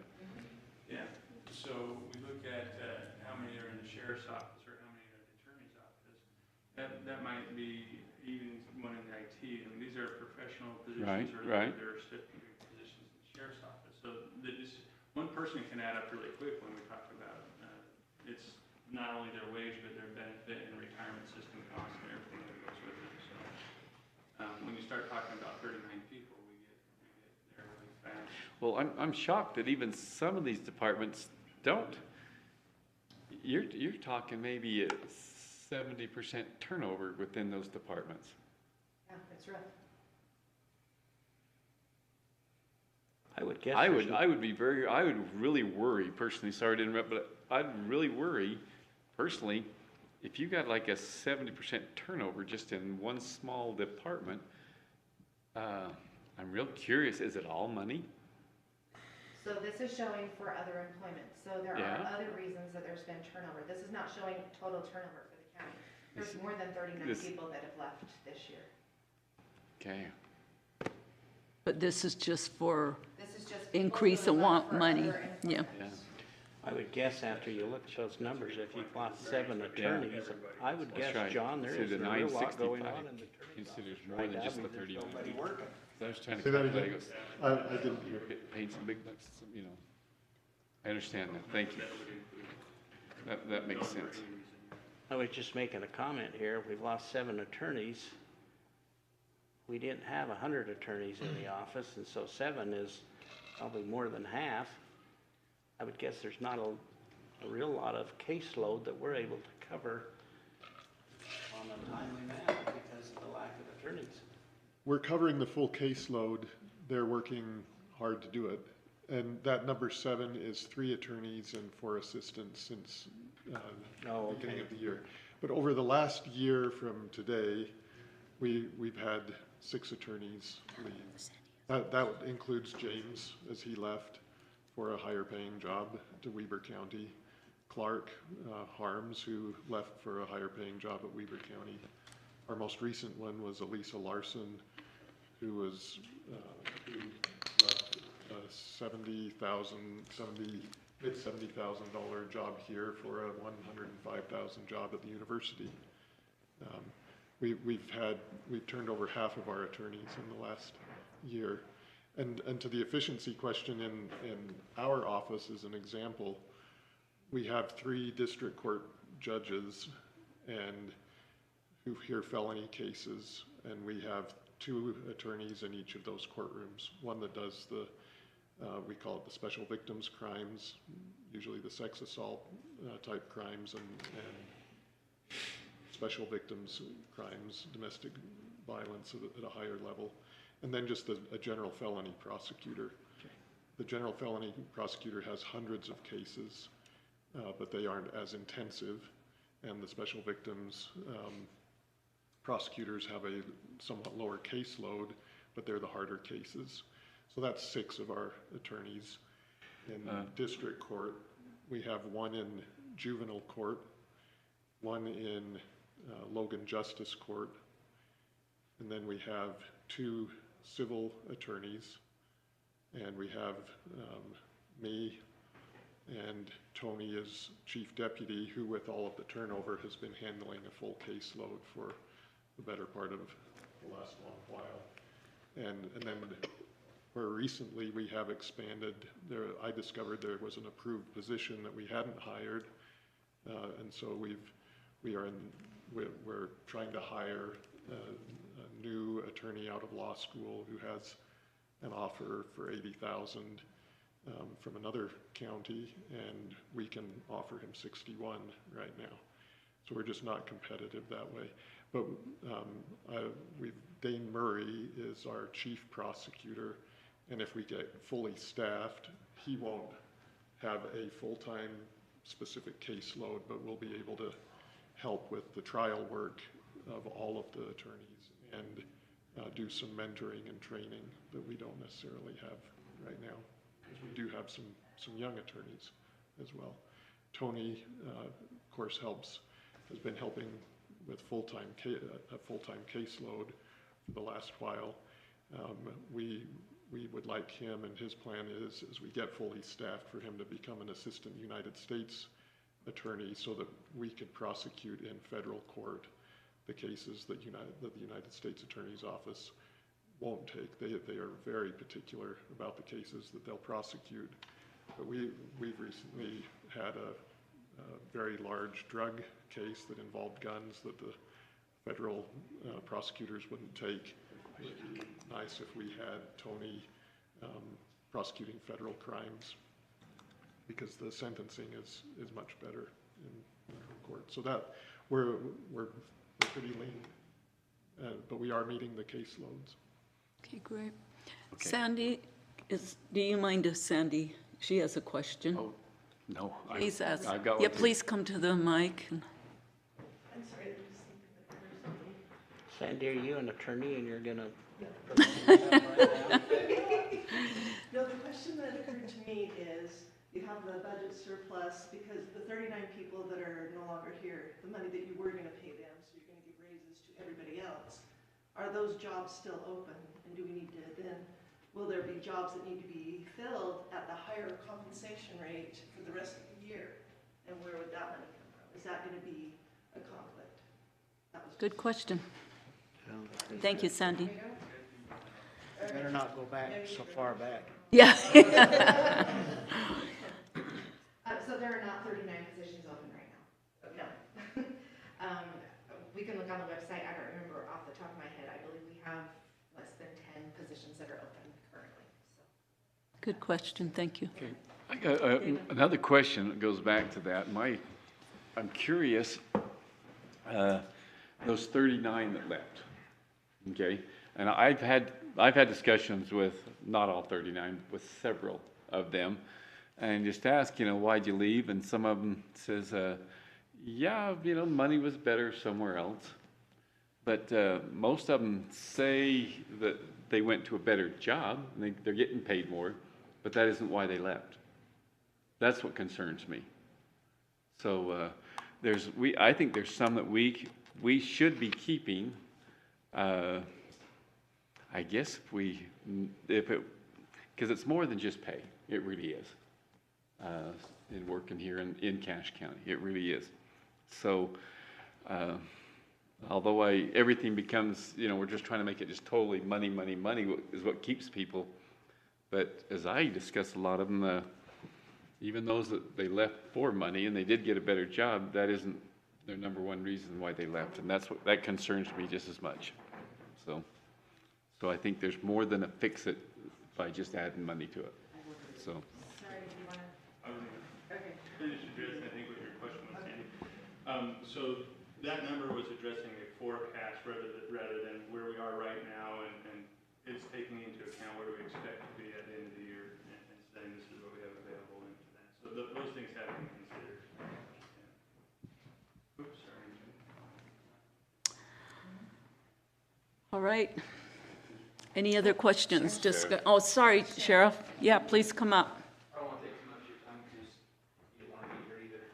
Yeah, so we look at how many are in the sheriff's office or how many are in the attorney's office. That might be even one in the IT. I mean, these are professional Right, positions or right. they're secondary positions in the sheriff's office. So this, one person can add up really quick when we talk about, it's not only their wage, but their benefit and retirement system costs and everything that goes with it. So when you start talking about 39 people, we get there really fast. well, I'm shocked that even some of these departments don't. You're talking maybe a 70% turnover within those departments. Yeah, it's rough. I would guess. I there's would really worry personally, sorry to interrupt, but I'd really worry personally, if you got like a 70% turnover just in one small department, I'm real curious, is it all money? So this is showing for other employment. So there Yeah. are other reasons that there's been turnover. This is not showing total turnover for the county. There's more than 39 this- people that have left this year. Okay. But this is just for, This is just. people Increase who have and left want for money. other Yeah. employment. I would guess after you look at those numbers, if you've lost 7 attorneys, I would That's guess, right. John, there See, isn't the a real lot going 965 on in the attorney's considers office more right than now. just the There's 39 nobody people. working. I was trying to Say that calculate, again? I I didn't hear. get paid some big bucks, I understand that, thank you. That makes sense. I was just making a comment here. We've lost 7 attorneys. We didn't have 100 attorneys in the office, and so 7 is probably more than half. I would guess there's not a real lot of caseload that we're able to cover on a timely manner because of the lack of attorneys. We're covering the full caseload. They're working hard to do it. And that number 7 is 3 attorneys and 4 assistants since Oh, beginning okay. of the year. But over the last year from today, we've had 6 attorneys leave. That includes James as he left for a higher paying job to Weber County. Clark Harms, who left for a higher paying job at Weber County. Our most recent one was Elisa Larson, who left mid-$70,000 job here for a $105,000 job at the university. We've turned over half of our attorneys in the last year. And to the efficiency question in our office as an example, we have 3 district court judges and who hear felony cases, and we have 2 attorneys in each of those courtrooms. One that does we call it the special victims crimes, usually the sex assault type crimes and special victims crimes, domestic violence at a higher level, and then just a general felony prosecutor. The general felony prosecutor has hundreds of cases, but they aren't as intensive, and the special victims prosecutors have a somewhat lower caseload, but they're the harder cases. So that's 6 of our attorneys. In district court, we have 1 in juvenile court, 1 in Logan Justice Court, and then we have 2 civil attorneys, and we have me and Tony as chief deputy, who with all of the turnover has been handling a full caseload for the better part of the last long while. And then where recently we have expanded, I discovered there was an approved position that we hadn't hired, and so we're trying to hire a new attorney out of law school who has an offer for $80,000 from another county, and we can offer him $61,000 right now. So we're just not competitive that way. But Dane Murray is our chief prosecutor, and if we get fully staffed, he won't have a full-time specific caseload, but we'll be able to help with the trial work of all of the attorneys and do some mentoring and training that we don't necessarily have right now, because we do have some young attorneys as well. Tony, of course, has been helping with a full-time caseload for the last while. We would like him, and his plan is, as we get fully staffed, for him to become an assistant United States attorney so that we could prosecute in federal court the cases that the United States Attorney's Office won't take. They are very particular about the cases that they'll prosecute. But we've recently had a very large drug case that involved guns that the federal prosecutors wouldn't take. It would be nice if we had Tony prosecuting federal crimes, because the sentencing is much better in federal court. So that we're pretty lean, but we are meeting the caseloads. Okay, great. Okay. Sandy, do you mind if Sandy, she has a question? Oh, no. Please ask. I've got Yeah, one too. please come to the mic. I'm sorry, I'm just thinking that there's something. Sandy, are you an attorney and you're gonna? No, the question that occurred to me is, you have the budget surplus because the 39 people that are no longer here, the money that you were gonna pay them, so you're gonna give raises to everybody else. Are those jobs still open? And do we need to then, will there be jobs that need to be filled at the higher compensation rate for the rest of the year? And where would that money come from? Is that gonna be a conflict? That was Good question. Thank you, Sandy. Better not go back so far back. Yeah. So there are not 39 positions open right now? No. We can look on the website, I don't remember off the top of my head, I believe we have less than 10 positions that are open currently, so. Good question, thank you. Okay. I got another question that goes back to that. I'm curious, those 39 that left, okay? And I've had discussions with, not all 39, with several of them, and just ask, why'd you leave? And some of them says, yeah, money was better somewhere else. But most of them say that they went to a better job, and they're getting paid more, but that isn't why they left. That's what concerns me. So I think there's some that we should be keeping. I guess because it's more than just pay. It really is. In working here in Cache County, it really is. So, although everything becomes, we're just trying to make it just totally money is what keeps people. But as I discussed, a lot of them, even those that they left for money and they did get a better job, that isn't their number one reason why they left. And that concerns me just as much. So I think there's more than a fix it by just adding money to it. So. Sorry, do you want to? I was gonna Okay. finish addressing, I think, what your question was, Sandy. So that number was addressing a forecast rather than where we are right now, and it's taking into account where we expect to be at the end of the year, and saying this is what we have available into that. So those things have to be considered. Yeah. Oops, sorry. All right. Any other questions? Oh, sorry, Sheriff. Yeah, please come up. I don't want to take too much of your time because you don't want to be here either.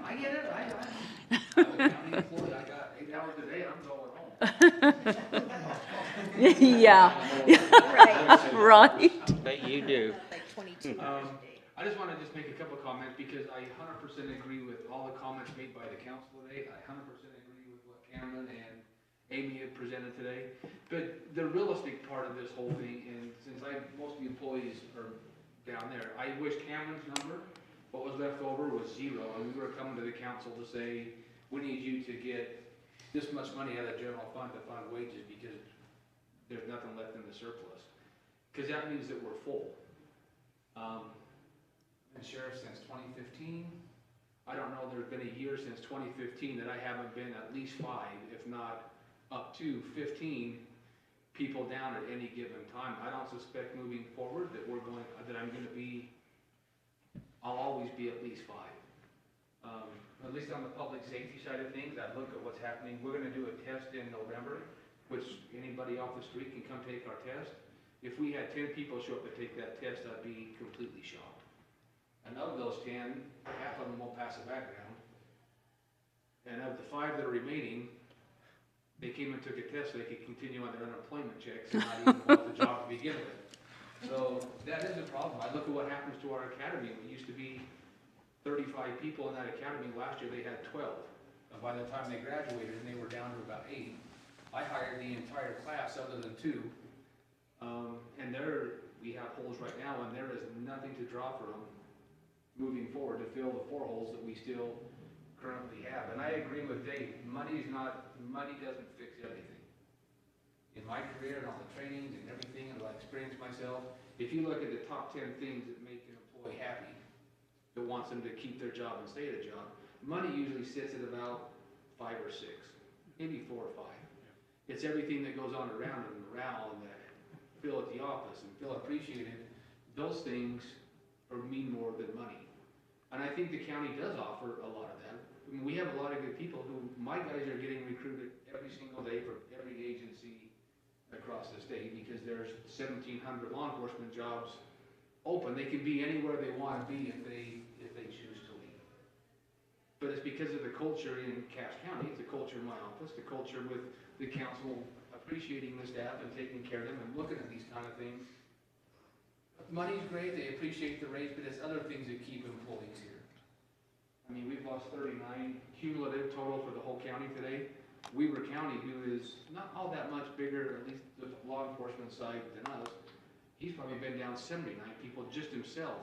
I get it, I'm a county employee, I got 8 hours a day, I'm going home. Yeah. Right. Bet you do. Like 22 hours a day. I just want to just make a couple of comments because I 100% agree with all the comments made by the council today. I 100% agree with what Cameron and Amy have presented today. But the realistic part of this whole thing, and since most of the employees are down there, I wish Cameron's number, what was left over was 0, and we were coming to the council to say, we need you to get this much money out of the general fund to fund wages because there's nothing left in the surplus. Because that means that we're full. And sheriff since 2015, I don't know, there's been a year since 2015 that I haven't been at least 5, if not up to 15 people down at any given time. I don't suspect moving forward that I'll always be at least 5. At least on the public safety side of things, I look at what's happening. We're gonna do a test in November, which anybody off the street can come take our test. If we had 10 people show up to take that test, I'd be completely shocked. And of those 10, half of them won't pass a background. And of the 5 that are remaining, they came and took a test so they could continue on their unemployment checks and not even want the job to begin with. So that is a problem. I look at what happens to our academy. We used to be 35 people in that academy. Last year they had 12. And by the time they graduated, they were down to about 8. I hired the entire class other than 2. And we have holes right now, and there is nothing to draw from moving forward to fill the 4 holes that we still currently have. And I agree with Dave. Money doesn't fix everything. In my career and all the trainings and everything, and I experienced myself, if you look at the top 10 things that make an employee happy, that wants them to keep their job and stay at a job, money usually sits at about 5 or 6, maybe 4 or 5. It's everything that goes on around it, and morale, and the feel at the office, and feel appreciated. Those things mean more than money. And I think the county does offer a lot of that. I mean, we have a lot of good people my guys are getting recruited every single day from every agency across the state because there's 1,700 law enforcement jobs open. They can be anywhere they want to be if they choose to leave. But it's because of the culture in Cache County. It's the culture in my office, the culture with the council appreciating the staff and taking care of them and looking at these kind of things. Money's great, they appreciate the raise, but it's other things that keep employees here. I mean, we've lost 39 cumulative total for the whole county today. Weber County, who is not all that much bigger, at least the law enforcement side, than us, he's probably been down 79 people just himself.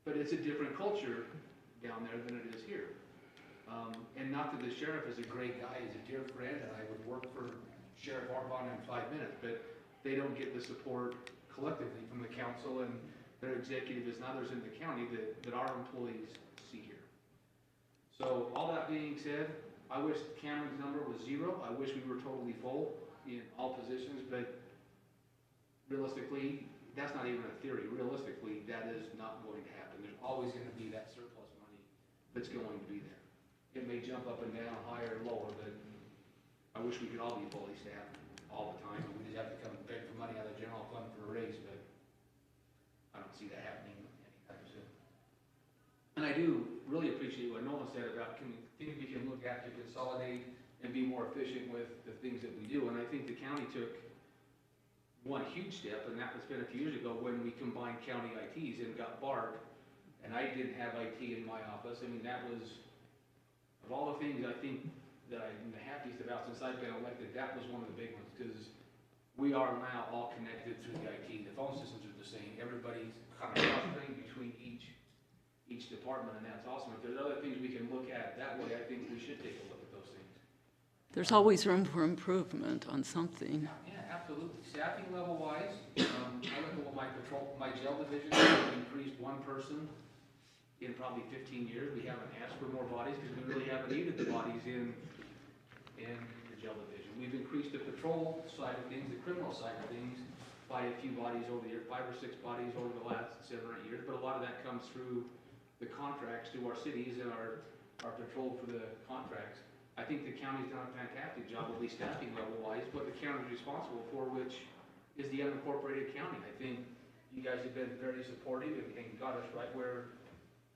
But it's a different culture down there than it is here. And not that the sheriff is a great guy, he's a dear friend, and I would work for Sheriff Arbonne in 5 minutes, but they don't get the support collectively from the council and their executives and others in the county that our employees see here. So all that being said, I wish Cameron's number was 0. I wish we were totally full in all positions, but realistically, that's not even a theory. Realistically, that is not going to happen. There's always going to be that surplus money that's going to be there. It may jump up and down, higher or lower, but I wish we could all be fully staffed all the time, and we just have to come and beg for money out of the general fund for a raise, but I don't see that happening anytime soon. And I do really appreciate what Nolan said about things we can look at to consolidate and be more efficient with the things that we do. And I think the county took one huge step, and that was been a few years ago when we combined county ITs and got Barb, and I didn't have IT in my office. I mean, that was, of all the things I think that I'm the happiest about since I've been elected, that was one of the big ones, because we are now all connected through the IT. The phone systems are the same. Everybody's kind of cross-trained between each department, and that's awesome. If there's other things we can look at that way, I think we should take a look at those things. There's always room for improvement on something. Yeah, absolutely. Staffing level wise, I look at what my jail division has increased one person in probably 15 years. We haven't asked for more bodies because we really haven't needed the bodies in the jail division. We've increased the patrol side of things, the criminal side of things, by a few bodies over the year, 5 or 6 bodies over the last 7 or 8 years. But a lot of that comes through the contracts to our cities and our patrol for the contracts. I think the county's done a fantastic job, at least staffing level wise, what the county's responsible for, which is the unincorporated county. I think you guys have been very supportive and got us right where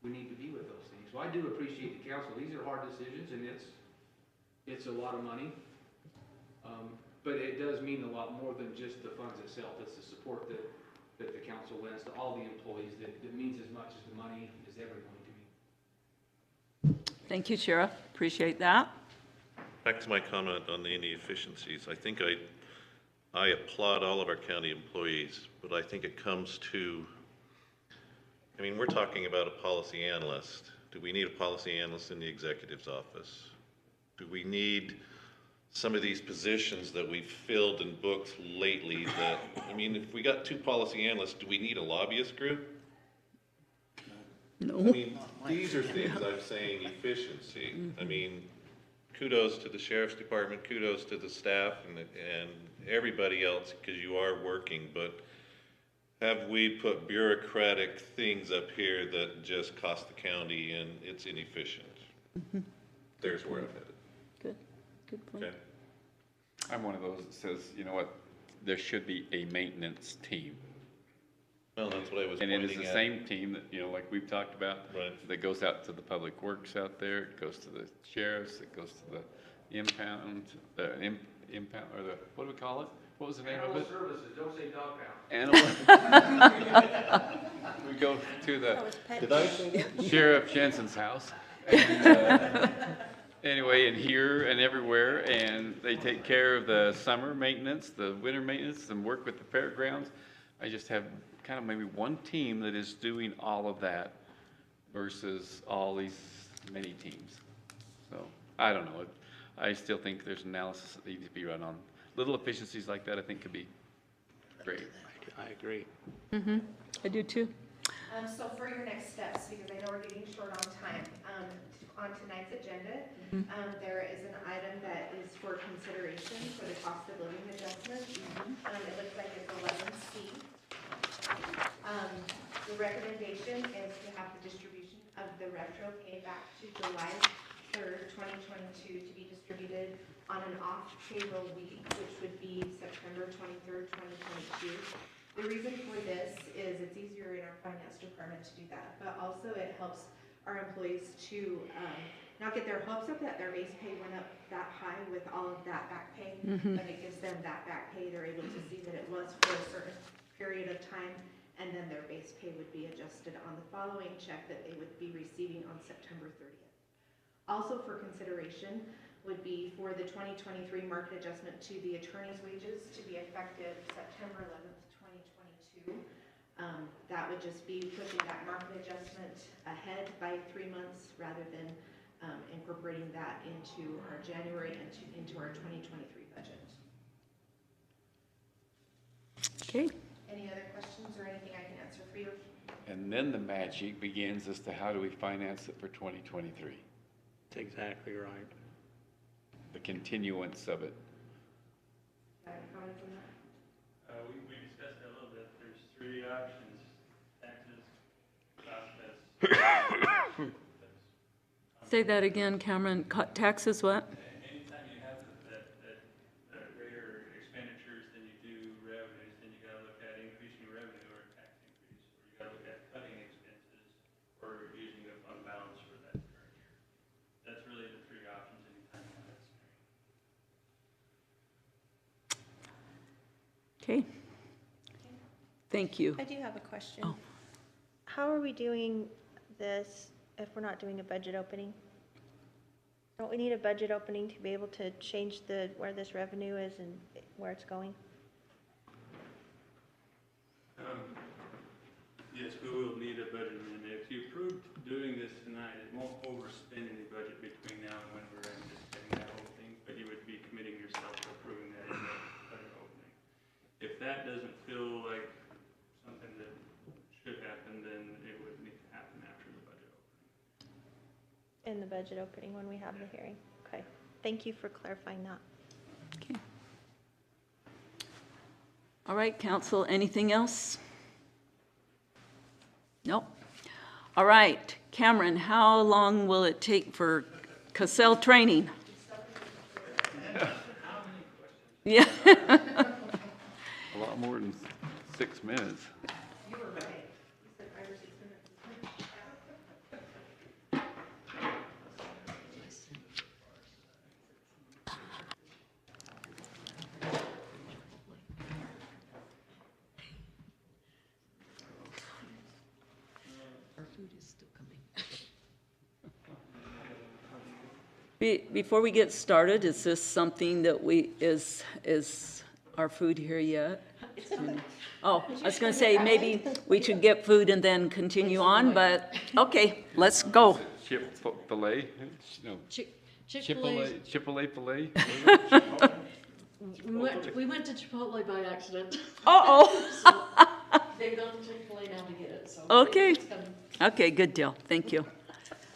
we need to be with those things. So I do appreciate the council. These are hard decisions, and it's a lot of money. But it does mean a lot more than just the funds itself. It's the support that the council lends to all the employees that means as much as the money is ever going to me. Thank you, Sheriff. Appreciate that. Back to my comment on the inefficiencies. I think I applaud all of our county employees, but I think it comes to, I mean, we're talking about a policy analyst. Do we need a policy analyst in the executive's office? Do we need some of these positions that we've filled in books lately that, I mean, if we got 2 policy analysts, do we need a lobbyist group? No. I mean, these are things I'm saying efficiency. I mean, kudos to the sheriff's department, kudos to the staff and everybody else, because you are working, but have we put bureaucratic things up here that just cost the county and it's inefficient? There's where I'm headed. Good point. Okay. I'm one of those that says, you know what, there should be a maintenance team. Well, that's what I was And pointing it at. is the same team that, you know, like we've talked about. Right. That goes out to the public works out there, it goes to the sheriffs, it goes to the impound, impound, or the, what do we call it? What was the name of Animal it? services, don't say dog pound. Animal. We go to That was pet. Did I say that? Sheriff Jensen's house. And, anyway, and here and everywhere, and they take care of the summer maintenance, the winter maintenance, and work with the fairgrounds. I just have kind of maybe one team that is doing all of that versus all these many teams. So, I don't know. I still think there's analysis that needs to be run on. Little efficiencies like that, I think, could be great. I agree. I do too. So for your next steps, because I know we're getting short on time, on tonight's agenda, there is an item that is for consideration for the cost of living adjustment. It looks like it's 11C. The recommendation is to have the distribution of the retro pay back to July 3rd, 2022 to be distributed on an off payroll week, which would be September 23rd, 2022. The reason for this is it's easier in our finance department to do that, but also it helps our employees to not get their hopes up that their base pay went up that high with all of that back pay, but it gives them that back pay. They're able to see that it was for a certain period of time, and then their base pay would be adjusted on the following check that they would be receiving on September 30th. Also for consideration would be for the 2023 market adjustment to the attorney's wages to be effective September 11th, 2022. That would just be pushing that market adjustment ahead by 3 months rather than incorporating that into our January and into our 2023 budget. Okay. Any other questions or anything I can answer for you? And then the magic begins as to how do we finance it for 2023? That's exactly right. The continuance of it. Have any comments on that? We discussed that a little bit. There's 3 options: taxes, cost, Say that again, Cameron. Taxes what? anytime you have that greater expenditures than you do revenues, then you gotta look at increasing revenue or tax increase, or you gotta look at cutting expenses or using the fund balance for that current year. That's really the 3 options anytime you have that scenario. Okay. Thank you. I do have a question. Oh. How are we doing this if we're not doing a budget opening? Don't we need a budget opening to be able to change where this revenue is and where it's going? Yes, we will need a budget amendment. If you approve doing this tonight, it won't overspend any budget between now and when we're anticipating that opening, but you would be committing yourself to approving that in the budget opening. If that doesn't feel like something that should happen, then it would need to happen after the budget opening. In the budget opening when we have the hearing? Okay. Thank you for clarifying that. Okay. All right, council, anything else? Nope. All right, Cameron, how long will it take for Cassell training? Yeah. A lot more than 6 minutes. You were right. You said 5 or 6 minutes. Before we get started, is this something that is our food here yet? Oh, I was gonna say, maybe we should get food and then continue on, but, okay, let's go. Chick-fil-A? No. Chick-fil-A. Chick-fil-A filet? We went to Chipotle by accident. Uh-oh. They've gone to Chick-fil-A now to get it, so. Okay. it's coming. Okay, good deal. Thank you.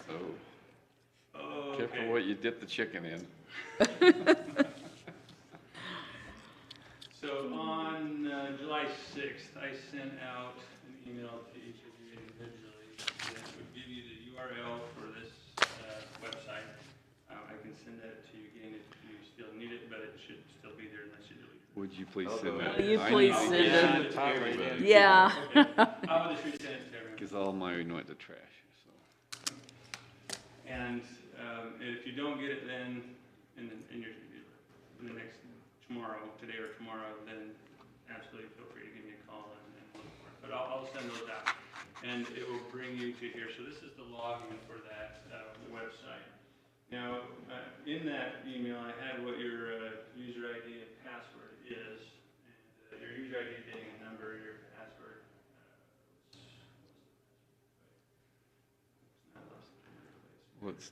Oh. Careful what you dip the chicken in. So on July 6th, I sent out an email to each of you individually that would give you the URL for this website. I can send that to you again if you still need it, but it should still be there unless you delete it. Would you please send that? Will you I please need to send get it? to everybody. Yeah. Okay. I'll just resend it to everyone. Because all mine went to trash, so. And if you don't get it then in the next tomorrow, today or tomorrow, then absolutely feel free to give me a call and look for it. But I'll send those out, and it will bring you to here. So this is the login for that website. Now, in that email, I had what your user ID and password is, and your user ID being a number, your password. What's,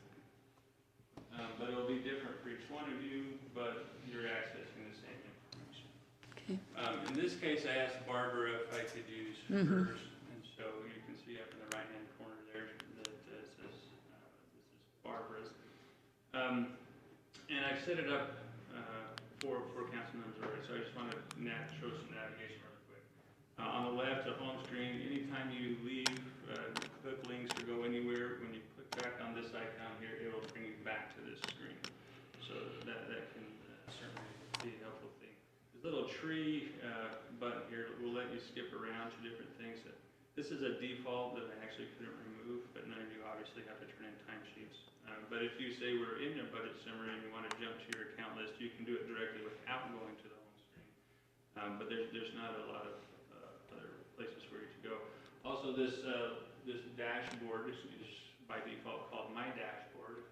But it'll be different for each one of you, but you're accessing the same information. Okay. In this case, I asked Barbara if I could use hers, and so you can see up in the right-hand corner there that it says, this is Barbara's. And I set it up for council members already, so I just want to show some navigation really quick. On the left, the home screen, anytime you leave, click links or go anywhere, when you click back on this icon here, it will bring you back to this screen. So that can certainly be a helpful thing. This little tree button here will let you skip around to different things. This is a default that I actually couldn't remove, but none of you obviously have to turn in timesheets. But if you say we're in your budget summary and you want to jump to your account list, you can do it directly without going to the home screen. But there's not a lot of other places for you to go. Also, this dashboard is by default called My Dashboard.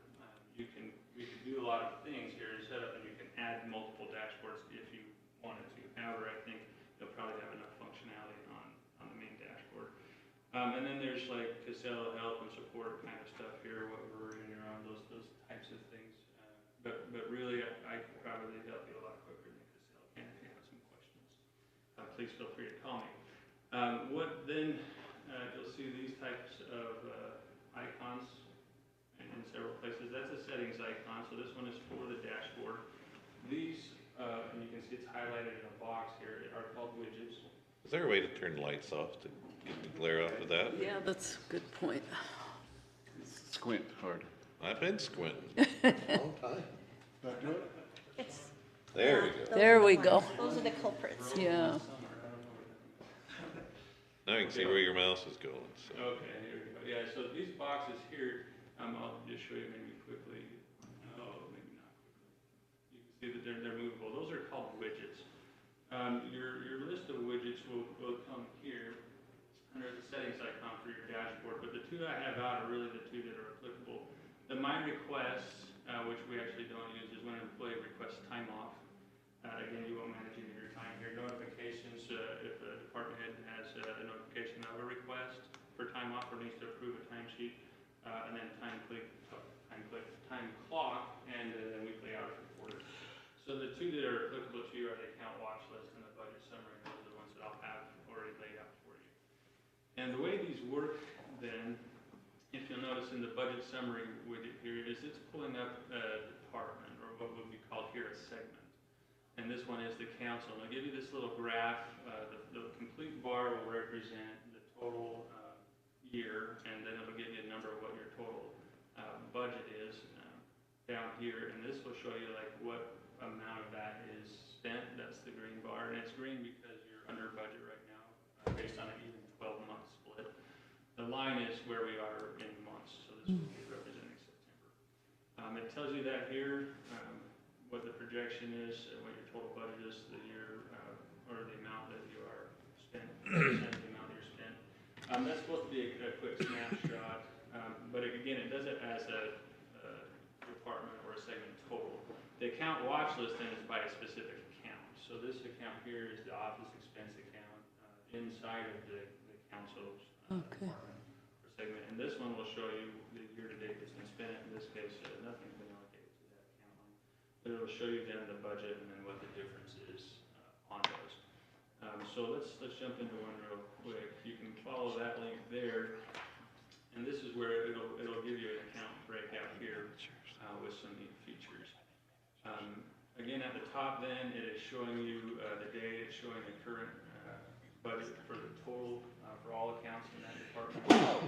We can do a lot of things here and set up, and you can add multiple dashboards if you wanted to. However, I think you'll probably have enough functionality on the main dashboard. And then there's like Casella help and support kind of stuff here, what we're in your own, those types of things. But really, I could probably help you a lot quicker than Casella can if you have some questions. Please feel free to call me. You'll see these types of icons in several places. That's a settings icon, so this one is for the dashboard. These, and you can see it's highlighted in a box here, are called widgets. Is there a way to turn lights off to get the glare off of that? Yeah, that's a good point. squint hard. I've been squinting. Long time. That do it? It's, There we go. those There are the we go. ones. Those are the culprits. Yeah. Now you can see where your mouse is going. So. Okay, here we go. Yeah, so these boxes here, I'll just show you maybe quickly. Oh, maybe not quickly. You can see that they're movable. Those are called widgets. Your list of widgets will come here under the settings icon for your dashboard, but the two I have out are really the two that are applicable. The My Requests, which we actually don't use, is when an employee requests time off. Again, you won't manage any of your time here. Notifications, if a department head has a notification of a request for time off or needs to approve a timesheet, and then time clock, and then weekly hours reported. So the two that are applicable to you are the account watch list and the budget summary. Those are the ones that I'll have already laid out for you. And the way these work then, if you'll notice in the budget summary widget here, is it's pulling up a department, or what would be called here a segment. And this one is the council. And I'll give you this little graph. The complete bar will represent the total year, and then it'll give you a number of what your total budget is down here. And this will show you like what amount of that is spent. That's the green bar, and it's green because you're under budget right now based on an even 12-month split. The line is where we are in months, so this will be representing September. It tells you that here, what the projection is, and what your total budget is the year, or the amount that you are spent, percent of the amount you're spent. That's supposed to be a quick snapshot, but again, it does it as a department or a segment total. The account watch list then is by a specific account. So this account here is the office expense account inside of the council's department or segment. And this one will show you the year-to-date that's been spent. In this case, nothing's been allocated to that account line. But it'll show you then the budget and then what the difference is on those. So let's jump into one real quick. You can follow that link there. And this is where it'll give you an account breakout here with some neat features. Again, at the top then, it is showing you the date, it's showing the current budget for the total for all accounts in that department,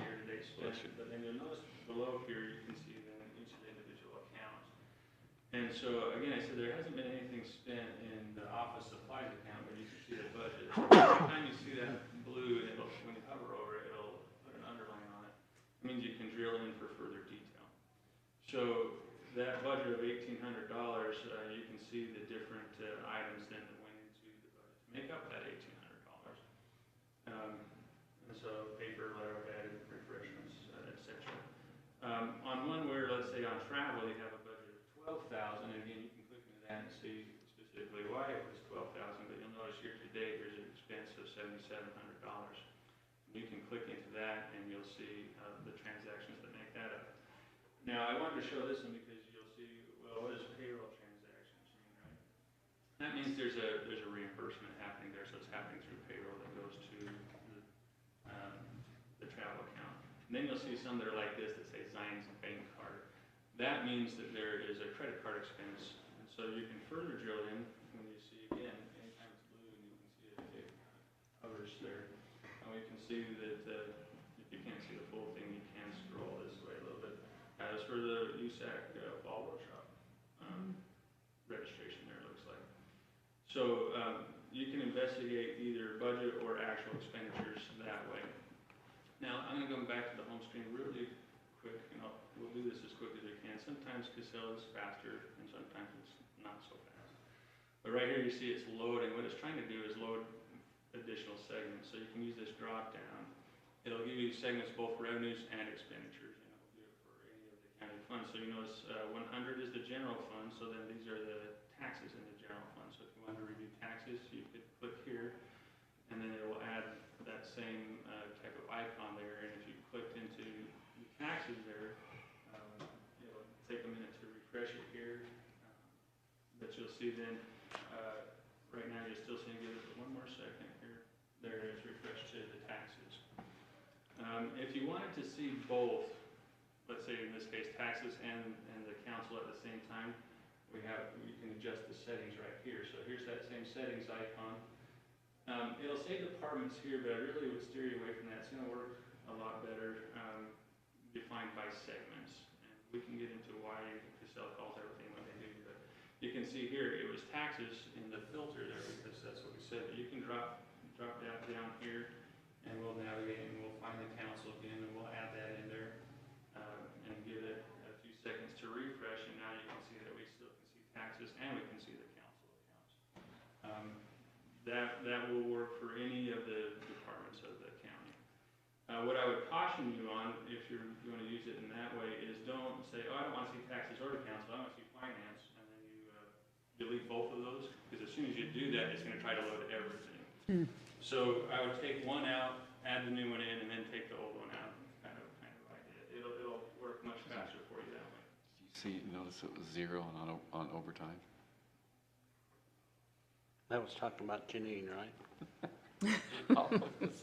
year-to-date spent. But then you'll notice below here, you can see then each of the individual accounts. And so again, I said there hasn't been anything spent in the office supplies account, but you can see the budget. Every time you see that blue, when you hover over it, it'll put an underline on it. It means you can drill in for further detail. So that budget of $1,800, you can see the different items then that went into the budget to make up that $1,800. And so paper, letterhead, refreshments, etc. On one where, let's say on travel, you have a budget of $12,000, and again, you can click into that and see specifically why it was $12,000, but you'll notice year to date there's an expense of $7,700. You can click into that and you'll see the transactions that make that up. Now, I wanted to show this one because you'll see, well, what does payroll transactions mean, right? That means there's a reimbursement happening there, so it's happening through payroll that goes to the travel account. And then you'll see some that are like this that say Zions bank card. That means that there is a credit card expense, and so you can further drill in when you see, again, anytime it's blue and you can see it hovers there. And we can see that if you can't see the full thing, you can scroll this way a little bit. As for the USAC fall workshop registration there, it looks like. So you can investigate either budget or actual expenditures that way. Now, I'm going to go back to the home screen really quick, and we'll do this as quick as we can. Sometimes Casella is faster, and sometimes it's not so fast. But right here you see it's loading. What it's trying to do is load additional segments. So you can use this drop down. It'll give you segments both revenues and expenditures. County funds. So you notice 100 is the general fund, so then these are the taxes in the general fund. So if you want to review taxes, you could click here, and then it will add that same type of icon there. And if you clicked into the taxes there, it'll take a minute to refresh it here. But you'll see then, right now you're still seeing, give it one more second here. There it is, refreshed to the taxes. If you wanted to see both, let's say in this case taxes and the council at the same time, you can adjust the settings right here. So here's that same settings icon. It'll say departments here, but I really would steer you away from that. It's going to work a lot better defined by segments. And we can get into why Casella calls everything what they do. But you can see here it was taxes in the filter there because that's what we said. But you can drop down here, and we'll navigate and we'll find the council again, and we'll add that in there. And give it a few seconds to refresh, and now you can see that we still can see taxes and we can see the council accounts. What I would caution you on, if you're going to use it in that way, is don't say, oh, I don't want to see taxes or council, I want to see finance, and then you delete both of those, because as soon as you do that, it's going to try to load everything. So I would take one out, add the new one in, and then take the old one out, kind of idea. It'll work much faster for you that way. See, notice it was 0 on overtime. That was talking about Janine, right? All of us.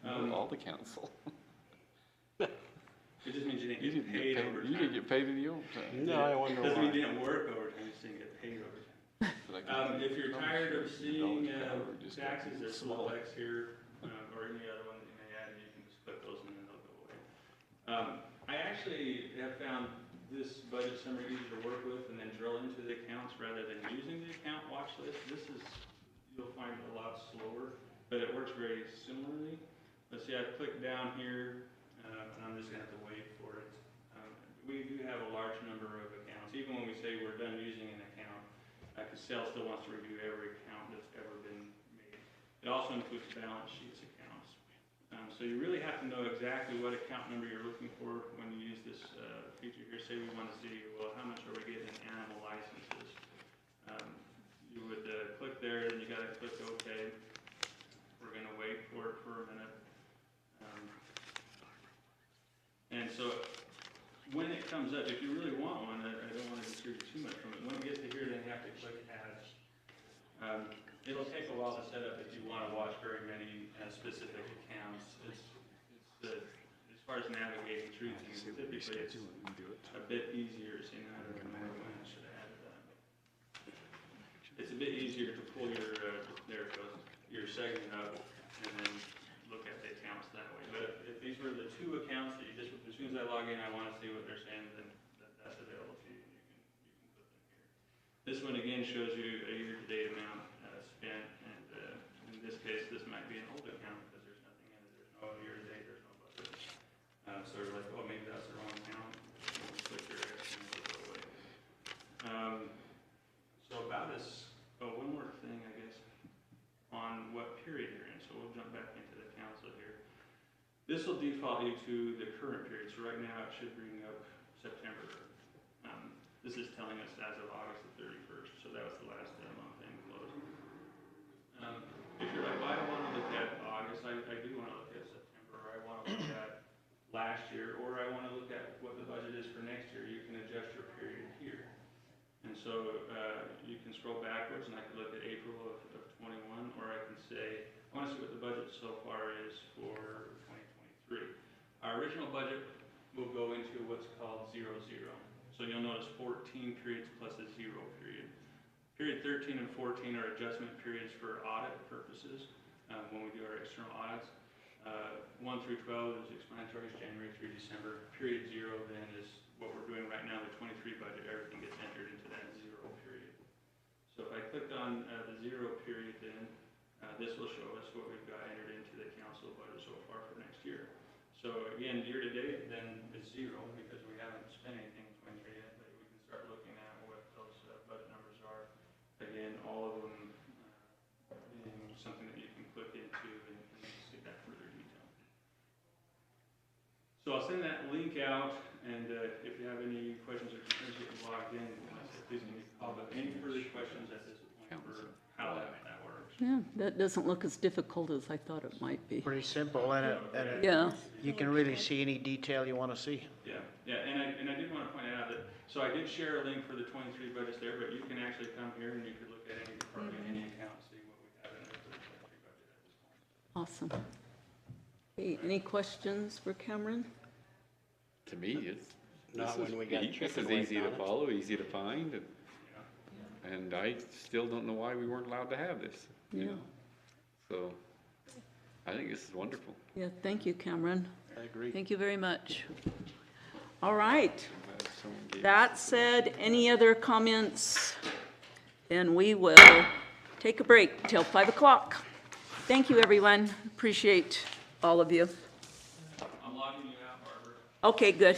All the council. It just means you didn't get paid overtime. You didn't get paid any overtime. No, I wonder Doesn't mean why. you didn't work overtime, you just didn't get paid overtime. If you're tired of seeing taxes, there's little X here, or any other one that you may add, you can just click those and then they'll go away. I actually have found this budget summary easier to work with and then drill into the accounts rather than using the account watch list. This is, you'll find a lot slower, but it works very similarly. Let's see, I've clicked down here, and I'm just gonna have to wait for it. We do have a large number of accounts. Even when we say we're done using an account, Cassell still wants to review every account that's ever been made. It also includes balance sheets accounts. So you really have to know exactly what account number you're looking for when you use this feature here. Say we want to see, well, how much are we getting in animal licenses? You would click there, and you gotta click OK. We're gonna wait for it for a minute. And so when it comes up, if you really want one, I don't want to distribute too much from it. When it gets to here, then you have to click Add. It'll take a while to set up if you want to watch very many specific accounts. As far as navigating through things, typically it's a bit easier. See, now I don't remember when I should have added that. It's a bit easier to pull your there it goes, your segment up and then look at the accounts that way. But if these were the two accounts that you just, as soon as I log in, I want to see what they're saying, then that's available to you. You can put them here. This one again shows you a year-to-date amount spent, and in this case, this might be an old account because there's nothing in it. There's no year-to-date, there's no budget. So we're like, oh, maybe that's the wrong account. Click your X and it'll go away. So about this, one more thing, I guess, on what period you're in. So we'll jump back into the council here. This will default you to the current period. So right now it should bring up September. This is telling us as of August the 31st. So that was the last month end close. If you're like, well, I don't want to look at August, I do want to look at September, or I want to look at last year, or I want to look at what the budget is for next year, you can adjust your period here. And so you can scroll backwards, and I can look at April of 21, or I can say, I want to see what the budget so far is for 2023. Our original budget will go into what's called 0-0. So you'll notice 14 periods plus a 0 period. Period 13 and 14 are adjustment periods for audit purposes when we do our external audits. 1 through 12 is explanatory, is January through December. Period 0 then is what we're doing right now, the 23 budget. Everything gets entered into that 0 period. So if I clicked on the 0 period then, this will show us what we've got entered into the council budget so far for next year. So again, year to date, then it's 0 because we haven't spent anything in 23 yet, but we can start looking at what those budget numbers are. Again, all of them being something that you can click into and see that further detail. So I'll send that link out, and if you have any questions or concerns, get logged in. Please give me a call. But any further questions at this point for how that works? Yeah, that doesn't look as difficult as I thought it might be. Pretty simple, and Yeah. you can really see any detail you want to see. Yeah, and I did want to point out that, so I did share a link for the 23 budgets there, but you can actually come here and you could look at any department, any account, see what we have in there for the 23 budget at this point. Awesome. Hey, any questions for Cameron? To me, it's, Not when we got this chicken is waiting easy to on it. follow, easy to find, and I still don't know why we weren't allowed to have this, you Yeah. know? So, I think this is wonderful. Yeah, thank you, Cameron. I agree. Thank you very much. All right. I'm glad someone gave us That said, any other comments? Then we will take a break till 5 o'clock. Thank you, everyone. Appreciate all of you. I'm logging you out, Barbara. Okay, good.